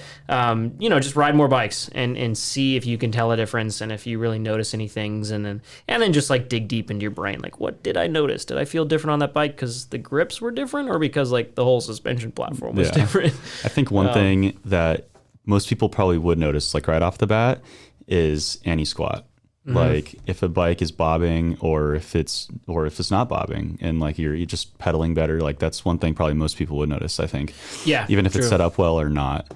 Speaker 1: just ride more bikes and see if you can tell a difference and if you really notice any things. And then just like dig deep into your brain. Like, what did I notice? Did I feel different on that bike because the grips were different or because like the whole suspension platform was
Speaker 2: Yeah.
Speaker 1: different?
Speaker 2: I think one thing that most people probably would notice, like right off the bat, is anti-squat. Like if a bike is bobbing or if it's not bobbing and like you're just pedaling better, like that's one thing probably most people would notice, I think.
Speaker 1: Yeah,
Speaker 2: Even if it's
Speaker 1: true.
Speaker 2: set up well or not.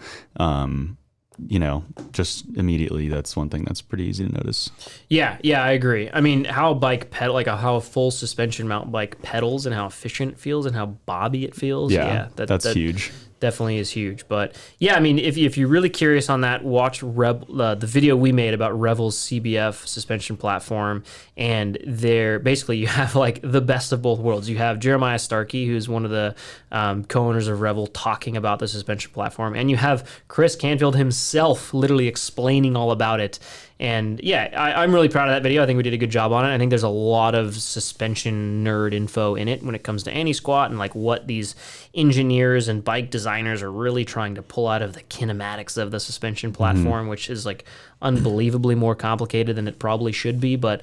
Speaker 2: Just immediately that's one thing that's pretty easy to notice.
Speaker 1: Yeah, I agree. I mean, how a bike pedal, like how a full suspension mountain bike pedals and how efficient it feels and how bobby it feels.
Speaker 2: Yeah,
Speaker 1: That
Speaker 2: huge.
Speaker 1: definitely is huge. But yeah, I mean, if you're really curious on that, watch the video we made about Revel's CBF suspension platform. And there, basically, you have like the best of both worlds. You have Jeremiah Starkey, who's one of the co-owners of Revel, talking about the suspension platform, and you have Chris Canfield himself literally explaining all about it. And yeah, I'm really proud of that video. I think we did a good job on it. I think there's a lot of suspension nerd info in it when it comes to anti-squat and like what these engineers and bike designers are really trying to pull out of the kinematics of the suspension platform, which is like unbelievably more complicated than it probably should be, but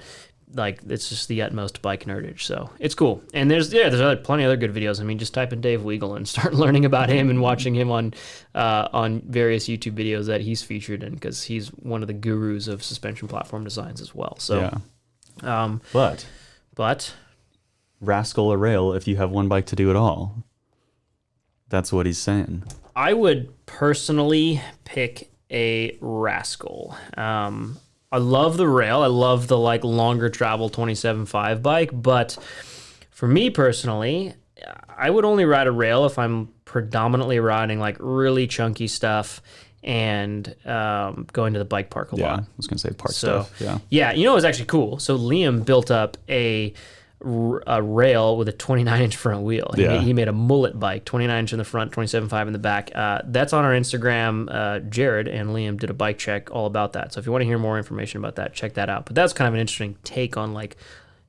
Speaker 1: like it's just the utmost bike nerdage. So it's cool. And there's plenty of other good videos. I mean, just type in Dave Weigel and start learning about him and watching him on various YouTube videos that he's featured in, because he's one of the gurus of suspension platform designs as well. So,
Speaker 2: Yeah. But Rascal or Rail, if you have one bike to do it all. That's what he's saying.
Speaker 1: I would personally pick a Rascal. I love the Rail. I love the like longer travel 27.5 bike, but for me personally, I would only ride a Rail if I'm predominantly riding like really chunky stuff and going to the bike park a
Speaker 2: Yeah,
Speaker 1: lot.
Speaker 2: I was gonna say park
Speaker 1: So,
Speaker 2: stuff. Yeah.
Speaker 1: Yeah, it was actually cool. So Liam built up a Rail with a 29-inch front wheel. He made a mullet bike, 29-inch in the front, 27.5 in the back. That's on our Instagram. Jared and Liam did a bike check all about that. So if you want to hear more information about that, check that out. But that's kind of an interesting take on like,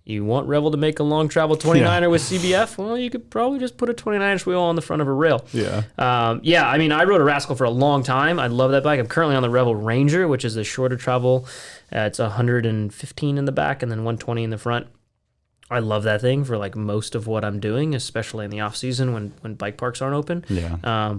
Speaker 1: You want Revel to make a long travel 29er with CBF? Well, you could probably just put a 29-inch wheel on the front of a rail.
Speaker 2: Yeah.
Speaker 1: I mean, I rode a Rascal for a long time. I love that bike. I'm currently on the Revel Ranger, which is a shorter travel. It's 115 in the back and then 120 in the front. I love that thing for like most of what I'm doing, especially in the off season when bike parks aren't open.
Speaker 2: Yeah.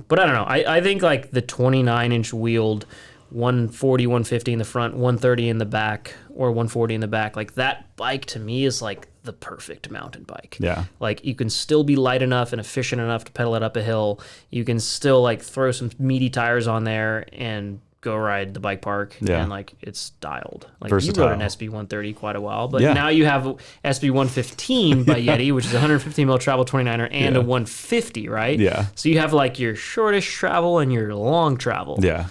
Speaker 1: But I don't know. I think like the 29-inch wheeled 140, 150 in the front, 130 in the back, or 140 in the back, like that bike to me is like the perfect mountain bike.
Speaker 2: Yeah.
Speaker 1: Like you can still be light enough and efficient enough to pedal it up a hill. You can still like throw some meaty tires on there and go ride the bike park.
Speaker 2: Yeah.
Speaker 1: And like it's dialed. Like
Speaker 2: Versatile.
Speaker 1: you rode an SB 130 quite a while, but
Speaker 2: Yeah.
Speaker 1: now you have SB 115 by Yeti, which is a 115 mil travel 29er and
Speaker 2: Yeah.
Speaker 1: a 150, right?
Speaker 2: Yeah.
Speaker 1: So you have like your shortest travel and your long travel.
Speaker 2: Yeah.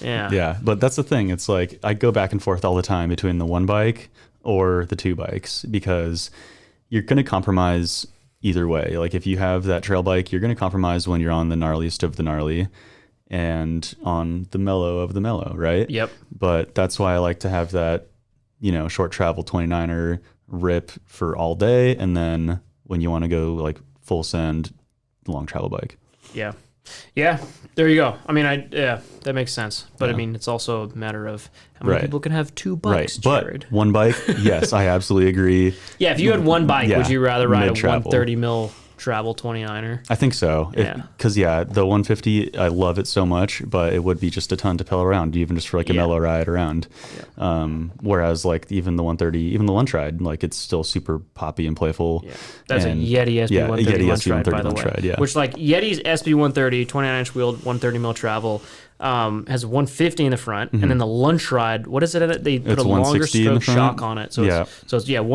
Speaker 1: Yeah.
Speaker 2: Yeah. But that's the thing. It's like I go back and forth all the time between the one bike or the two bikes because you're going to compromise either way. Like if you have that trail bike, you're going to compromise when you're on the gnarliest of the gnarly and on the mellow of the mellow, right?
Speaker 1: Yep.
Speaker 2: But that's why I like to have that, short travel 29er rip for all day. And then when you want to go like full send, long travel bike.
Speaker 1: Yeah. Yeah. There you go. I mean, that makes sense. But I
Speaker 2: Yeah.
Speaker 1: mean, it's also a matter of how many
Speaker 2: Right.
Speaker 1: people can have two
Speaker 2: Right.
Speaker 1: bikes, Jared.
Speaker 2: But one bike, yes, I absolutely agree.
Speaker 1: Yeah. If you had one bike,
Speaker 2: Yeah,
Speaker 1: would you rather ride a
Speaker 2: mid-travel.
Speaker 1: 130 mil travel 29er?
Speaker 2: I think so.
Speaker 1: Yeah.
Speaker 2: Because, the 150, I love it so much, but it would be just a ton to pedal around, even just for like a
Speaker 1: Yeah.
Speaker 2: mellow ride around. Whereas like even the 130, even the lunch ride, like it's still super poppy and playful.
Speaker 1: Yeah. That's
Speaker 2: And-
Speaker 1: a Yeti SB
Speaker 2: yeah,
Speaker 1: 130
Speaker 2: Yeti
Speaker 1: lunch ride, by
Speaker 2: 130
Speaker 1: the
Speaker 2: lunch
Speaker 1: way.
Speaker 2: ride, yeah.
Speaker 1: Which like Yeti's SB 130, 29-inch wheeled, 130 mil travel, has 150 in the front, and then the lunch ride, what is it in it? They put
Speaker 2: It's
Speaker 1: a longer
Speaker 2: 160 in the
Speaker 1: stroke
Speaker 2: front.
Speaker 1: shock on it. So
Speaker 2: Yeah.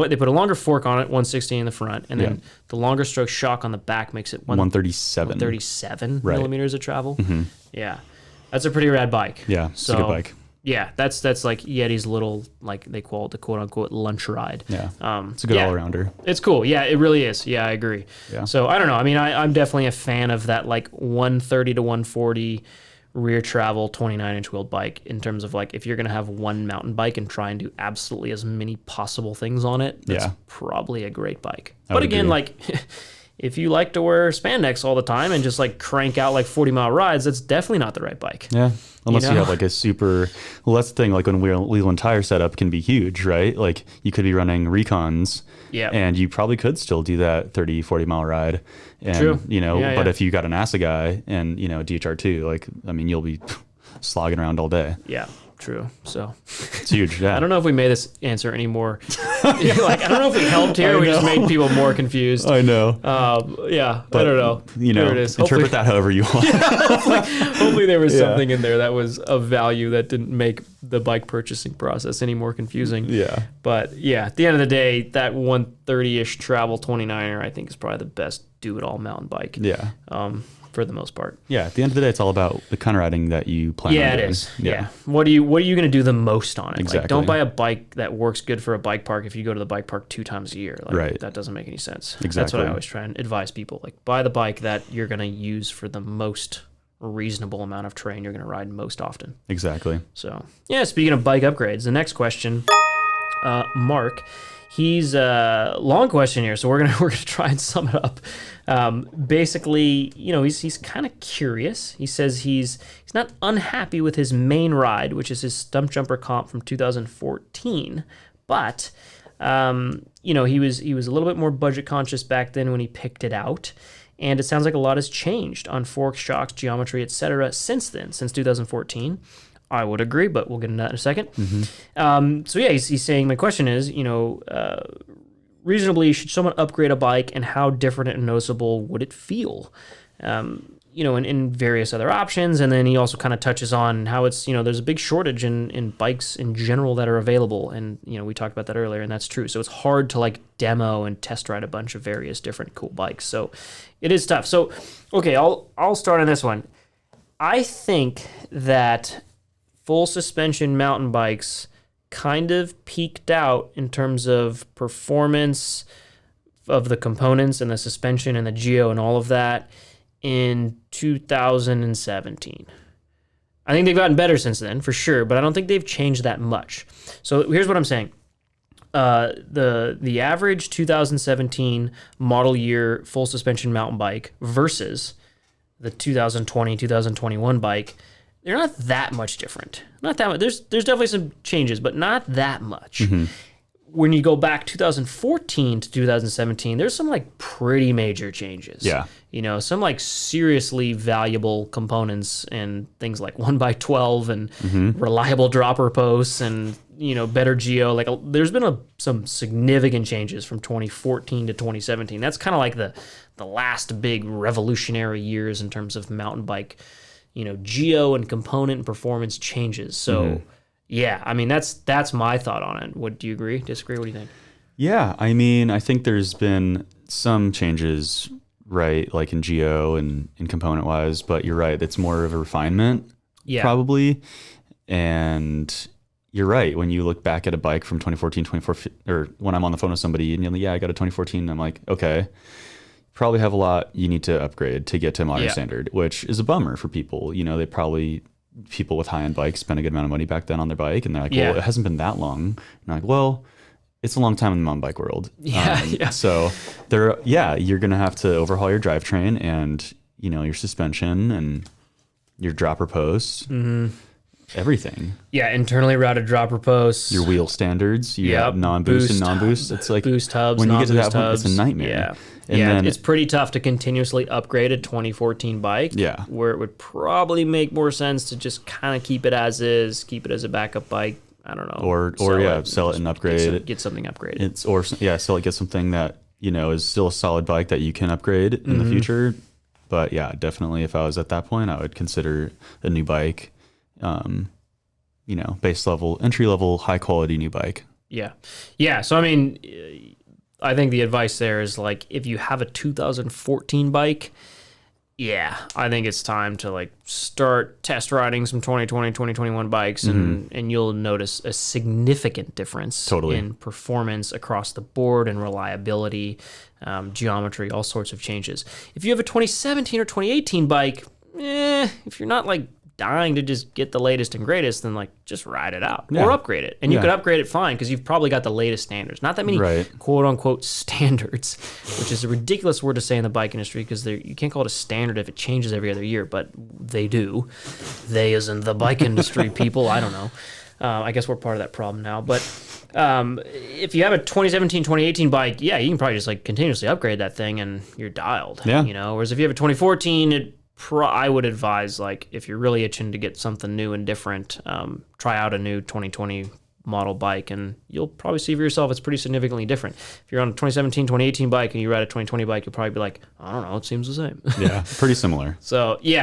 Speaker 1: they put a longer fork on it, 160 in the front, and then
Speaker 2: Yeah.
Speaker 1: the longer stroke shock on the back makes it
Speaker 2: 137.
Speaker 1: 137
Speaker 2: Right.
Speaker 1: millimeters of travel. Yeah, that's a pretty rad bike.
Speaker 2: Yeah, it's a good bike.
Speaker 1: Yeah, that's like Yeti's little, like they call it the quote unquote lunch ride.
Speaker 2: Yeah. It's a good
Speaker 1: yeah.
Speaker 2: all rounder.
Speaker 1: It's cool. Yeah, it really is. Yeah, I agree.
Speaker 2: Yeah.
Speaker 1: So I don't know. I mean, I'm definitely a fan of that like 130 to 140 rear travel 29-inch wheeled bike in terms of like if you're going to have one mountain bike and try and do absolutely as many possible things on it, that's
Speaker 2: Yeah.
Speaker 1: probably a great bike.
Speaker 2: I
Speaker 1: But
Speaker 2: would
Speaker 1: again,
Speaker 2: agree.
Speaker 1: like if you like to wear spandex all the time and just like crank out like 40-mile rides, that's definitely not the right bike.
Speaker 2: Yeah. Unless you
Speaker 1: know?
Speaker 2: have like a super, well, that's the thing, like when wheel and tire setup can be huge, right? Like you could be running recons
Speaker 1: Yeah.
Speaker 2: and you probably could still do that 30, 40-mile ride. And,
Speaker 1: True.
Speaker 2: but
Speaker 1: Yeah.
Speaker 2: if you got an ASA guy and, DHR2, like, I mean, you'll be slogging around all day.
Speaker 1: Yeah, true. So
Speaker 2: It's huge. Yeah.
Speaker 1: I don't know if we made this answer any more. Like, I don't know if we helped here.
Speaker 2: I
Speaker 1: We just
Speaker 2: know.
Speaker 1: made people more confused.
Speaker 2: I know.
Speaker 1: Yeah, I don't know. There it is.
Speaker 2: Interpret that however you want.
Speaker 1: Hopefully there was
Speaker 2: Yeah.
Speaker 1: something in there that was of value that didn't make the bike purchasing process any more confusing.
Speaker 2: Yeah.
Speaker 1: But yeah, at the end of the day, that 130-ish travel 29er, I think is probably the best do-it-all mountain bike.
Speaker 2: Yeah.
Speaker 1: For the most part.
Speaker 2: Yeah. At the end of the day, it's all about the kind of riding that you plan on
Speaker 1: Yeah, it
Speaker 2: doing.
Speaker 1: is. Yeah. What are you going to do the most on it? Like,
Speaker 2: Exactly.
Speaker 1: don't buy a bike that works good for a bike park if you go to the bike park 2 times a year. Like,
Speaker 2: Right.
Speaker 1: That doesn't make any sense. That's
Speaker 2: Exactly.
Speaker 1: what I always try and advise people. Like, buy the bike that you're going to use for the most reasonable amount of terrain you're going to ride most often.
Speaker 2: Exactly.
Speaker 1: So, yeah, speaking of bike upgrades, the next question, Mark, he's a long question here, so we're gonna try and sum it up. Basically, he's kind of curious. He says he's not unhappy with his main ride, which is his stump jumper comp from 2014, but he was a little bit more budget conscious back then when he picked it out. And it sounds like a lot has changed on forks, shocks, geometry, etc. since then, since 2014. I would agree, but we'll get into that in a second. So yeah, he's saying, my question is, reasonably, should someone upgrade a bike and how different and noticeable would it feel? In various other options. And then he also kind of touches on how it's, there's a big shortage in bikes in general that are available. And, we talked about that earlier, and that's true. So it's hard to like demo and test ride a bunch of various different cool bikes. So it is tough. So, okay, I'll start on this one. I think that full suspension mountain bikes kind of peaked out in terms of performance of the components and the suspension and the geo and all of that in 2017. I think they've gotten better since then, for sure, but I don't think they've changed that much. So here's what I'm saying. the average 2017 model year full suspension mountain bike versus the 2020 2021 bike, they're not that much different. Not that much. There's definitely some changes, but not that much. When you go back 2014 to 2017, there's some like pretty major changes.
Speaker 2: Yeah.
Speaker 1: You know, some like seriously valuable components and things like 1x12 and reliable dropper posts and, you know, better geo. Like there's been some significant changes from 2014 to 2017. That's kind of like the last big revolutionary years in terms of mountain bike, you know, geo and component and performance changes. So yeah, I mean, that's my thought on it. What do you agree? Disagree? What do you think?
Speaker 2: Yeah, I mean, I think there's been some changes, right, like in geo and in component wise, but you're right, it's more of a refinement, probably. And you're right, when you look back at a bike from 2014, 2014, or when I'm on the phone with somebody and you're like, yeah, I got a 2014, and I'm like, okay, probably have a lot you need to upgrade to get to modern standard, which is a bummer for people. You know, people with high-end bikes spent a good amount of money back then on their bike, and they're like, well, it hasn't been that long. And I'm like, well, it's a long time in the mountain bike world. So you're going to have to overhaul your drivetrain and, you know, your suspension and your dropper posts, everything. Yeah,
Speaker 1: internally routed dropper posts.
Speaker 2: Your wheel standards. You have non-boost and non-boost. It's like
Speaker 1: boost hubs,
Speaker 2: when you get to that
Speaker 1: hubs.
Speaker 2: point, it's a nightmare.
Speaker 1: Yeah.
Speaker 2: And
Speaker 1: then, it's pretty tough to continuously upgrade a 2014 bike.
Speaker 2: Yeah.
Speaker 1: Where it would probably make more sense to just kind of keep it as is, keep it as a backup bike. I don't know.
Speaker 2: Or sell it and upgrade it.
Speaker 1: Get something upgraded.
Speaker 2: Sell it, get something that, you know, is still a solid bike that you can upgrade in the future. But yeah, definitely if I was at that point, I would consider a new bike, you know, base level, entry level, high quality new bike.
Speaker 1: Yeah. Yeah. So, I mean, I think the advice there is like, if you have a 2014 bike, I think it's time to like start test riding some 2020, 2021 bikes and you'll notice a significant difference in performance across the board and reliability, geometry, all sorts of changes. If you have a 2017 or 2018 bike, if you're not like dying to just get the latest and greatest, then like just ride it out or upgrade it. And you could upgrade it fine because you've probably got the latest standards. Not that many quote unquote standards, which is a ridiculous word to say in the bike industry because you can't call it a standard if it changes every other year, but they do. They as in the bike industry people, I don't know. I guess we're part of that problem now. But if you have a 2017, 2018 bike, you can probably just like continuously upgrade that thing and you're dialed.
Speaker 2: Yeah.
Speaker 1: You know, whereas if you have a 2014, I would advise, like, if you're really itching to get something new and different, try out a new 2020 model bike, and you'll probably see for yourself it's pretty significantly different. If you're on a 2017, 2018 bike and you ride a 2020 bike, you'll probably be like, I don't know, it seems the same.
Speaker 2: Yeah, pretty similar.
Speaker 1: So it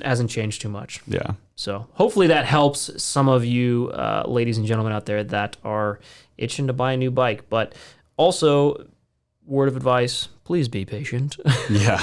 Speaker 1: hasn't changed too much.
Speaker 2: Yeah.
Speaker 1: So hopefully that helps some of you ladies and gentlemen out there that are itching to buy a new bike. But also, word of advice, please be patient.
Speaker 2: Yeah,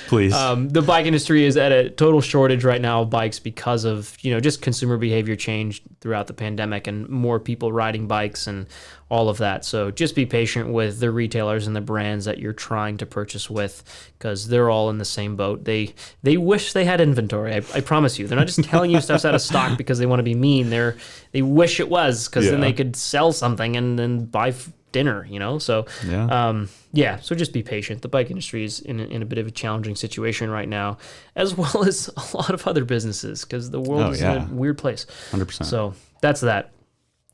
Speaker 2: please.
Speaker 1: The bike industry is at a total shortage right now of bikes because of, you know, just consumer behavior change throughout the pandemic and more people riding bikes and all of that. So just be patient with the retailers and the brands that you're trying to purchase with because they're all in the same boat. They wish they had inventory. I promise you. They're not just telling you stuff's out of stock because they want to be mean. They wish it was because then they could sell something and then buy dinner, you know? So, so just be patient. The bike industry is in a bit of a challenging situation right now, as well as a lot of other businesses, because the world is in a weird place.
Speaker 2: 100%.
Speaker 1: So that's that.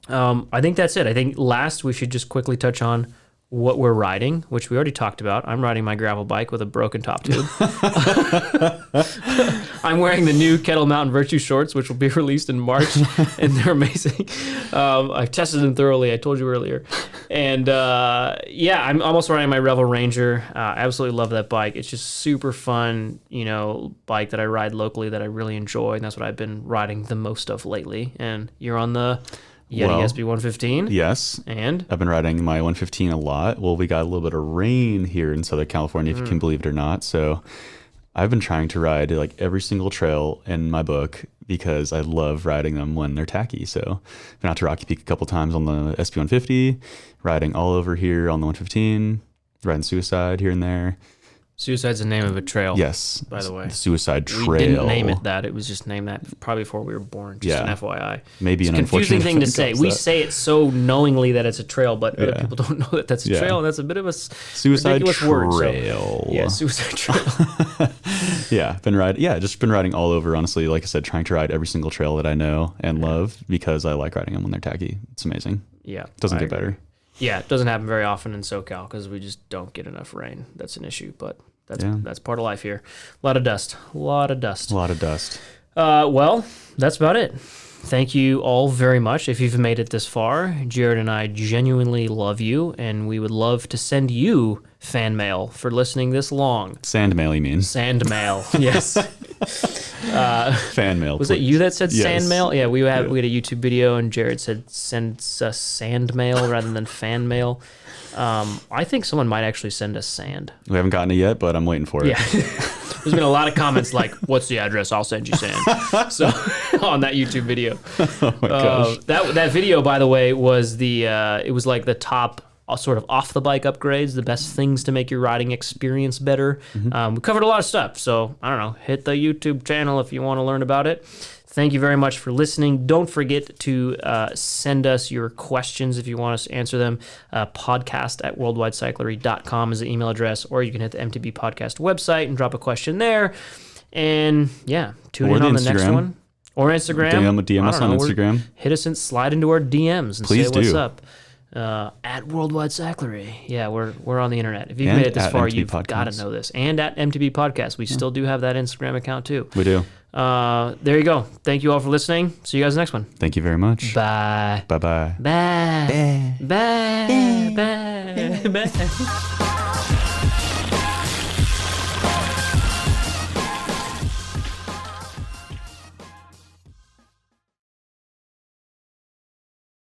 Speaker 1: I think that's it. I think last we should just quickly touch on what we're riding, which we already talked about. I'm riding my gravel bike with a broken top tube. I'm wearing the new Kettle Mountain Virtue shorts, which will be released in March, and they're amazing. I've tested them thoroughly. I told you earlier. And I'm almost riding my Revel Ranger. I absolutely love that bike. It's just super fun, you know, bike that I ride locally that I really enjoy, and that's what I've been riding the most of lately. And you're on the Yeti SB 115.
Speaker 2: Yes.
Speaker 1: And
Speaker 2: I've been riding my 115 a lot. Well, we got a little bit of rain here in Southern California, if you can believe it or not. So I've been trying to ride like every single trail in my book because I love riding them when they're tacky. So I've been out to Rocky Peak a couple times on the SB 150, riding all over here on the 115, riding Suicide here and there.
Speaker 1: Suicide's the name of a trail.
Speaker 2: Yes.
Speaker 1: By the way.
Speaker 2: The Suicide Trail.
Speaker 1: We didn't name it that. It was just named that probably before we were born. Just an FYI.
Speaker 2: Maybe
Speaker 1: it's
Speaker 2: an
Speaker 1: a confusing thing to say. We
Speaker 2: that.
Speaker 1: say it so knowingly that it's a trail, but other people don't know that that's a trail, and that's a bit of a
Speaker 2: Suicide
Speaker 1: ridiculous
Speaker 2: Trail.
Speaker 1: Word, so, yeah, Suicide Trail.
Speaker 2: Just been riding all over, honestly. Like I said, trying to ride every single trail that I know and love because I like riding them when they're tacky. It's amazing.
Speaker 1: Yeah.
Speaker 2: Doesn't get better.
Speaker 1: Yeah, it doesn't happen very often in SoCal because we just don't get enough rain. That's an issue, but that's part of life here. A lot of dust. Well, that's about it. Thank you all very much. If you've made it this far, Jared and I genuinely love you, and we would love to send you fan mail for listening this long.
Speaker 2: Sand mail, you mean?
Speaker 1: Sand mail, yes.
Speaker 2: Fan mail.
Speaker 1: Was it you that said
Speaker 2: Yes.
Speaker 1: sand mail? Yeah, we had a YouTube video, and Jared said send us sand mail rather than fan mail. I think someone might actually send us sand.
Speaker 2: We haven't gotten it yet, but I'm waiting for it.
Speaker 1: Yeah. There's been a lot of comments like, what's the address? I'll send you sand. So on that YouTube video.
Speaker 2: Oh my gosh.
Speaker 1: That video, by the way, was it was like the top sort of off the bike upgrades, the best things to make your riding experience better. We covered a lot of stuff. So I don't know, hit the YouTube channel if you want to learn about it. Thank you very much for listening. Don't forget to send us your questions if you want us to answer them. Podcast@worldwidecyclery.com is the email address, or you can hit the MTB podcast website and drop a question there. And tune in on the next one. Or Instagram.
Speaker 2: DM us on Instagram.
Speaker 1: Hit us and slide into our DMs and
Speaker 2: Please
Speaker 1: say what's
Speaker 2: do.
Speaker 1: up. At Worldwide Cyclery. Yeah, we're on the internet. If you've made it this far, you've got to know this. And at MTB Podcast. We still do have that Instagram account too.
Speaker 2: We do.
Speaker 1: There you go. Thank you all for listening. See you guys next one.
Speaker 2: Thank you very much.
Speaker 1: Bye.
Speaker 2: Bye-bye.
Speaker 1: Bye. Bye. Bye. Bye. Bye.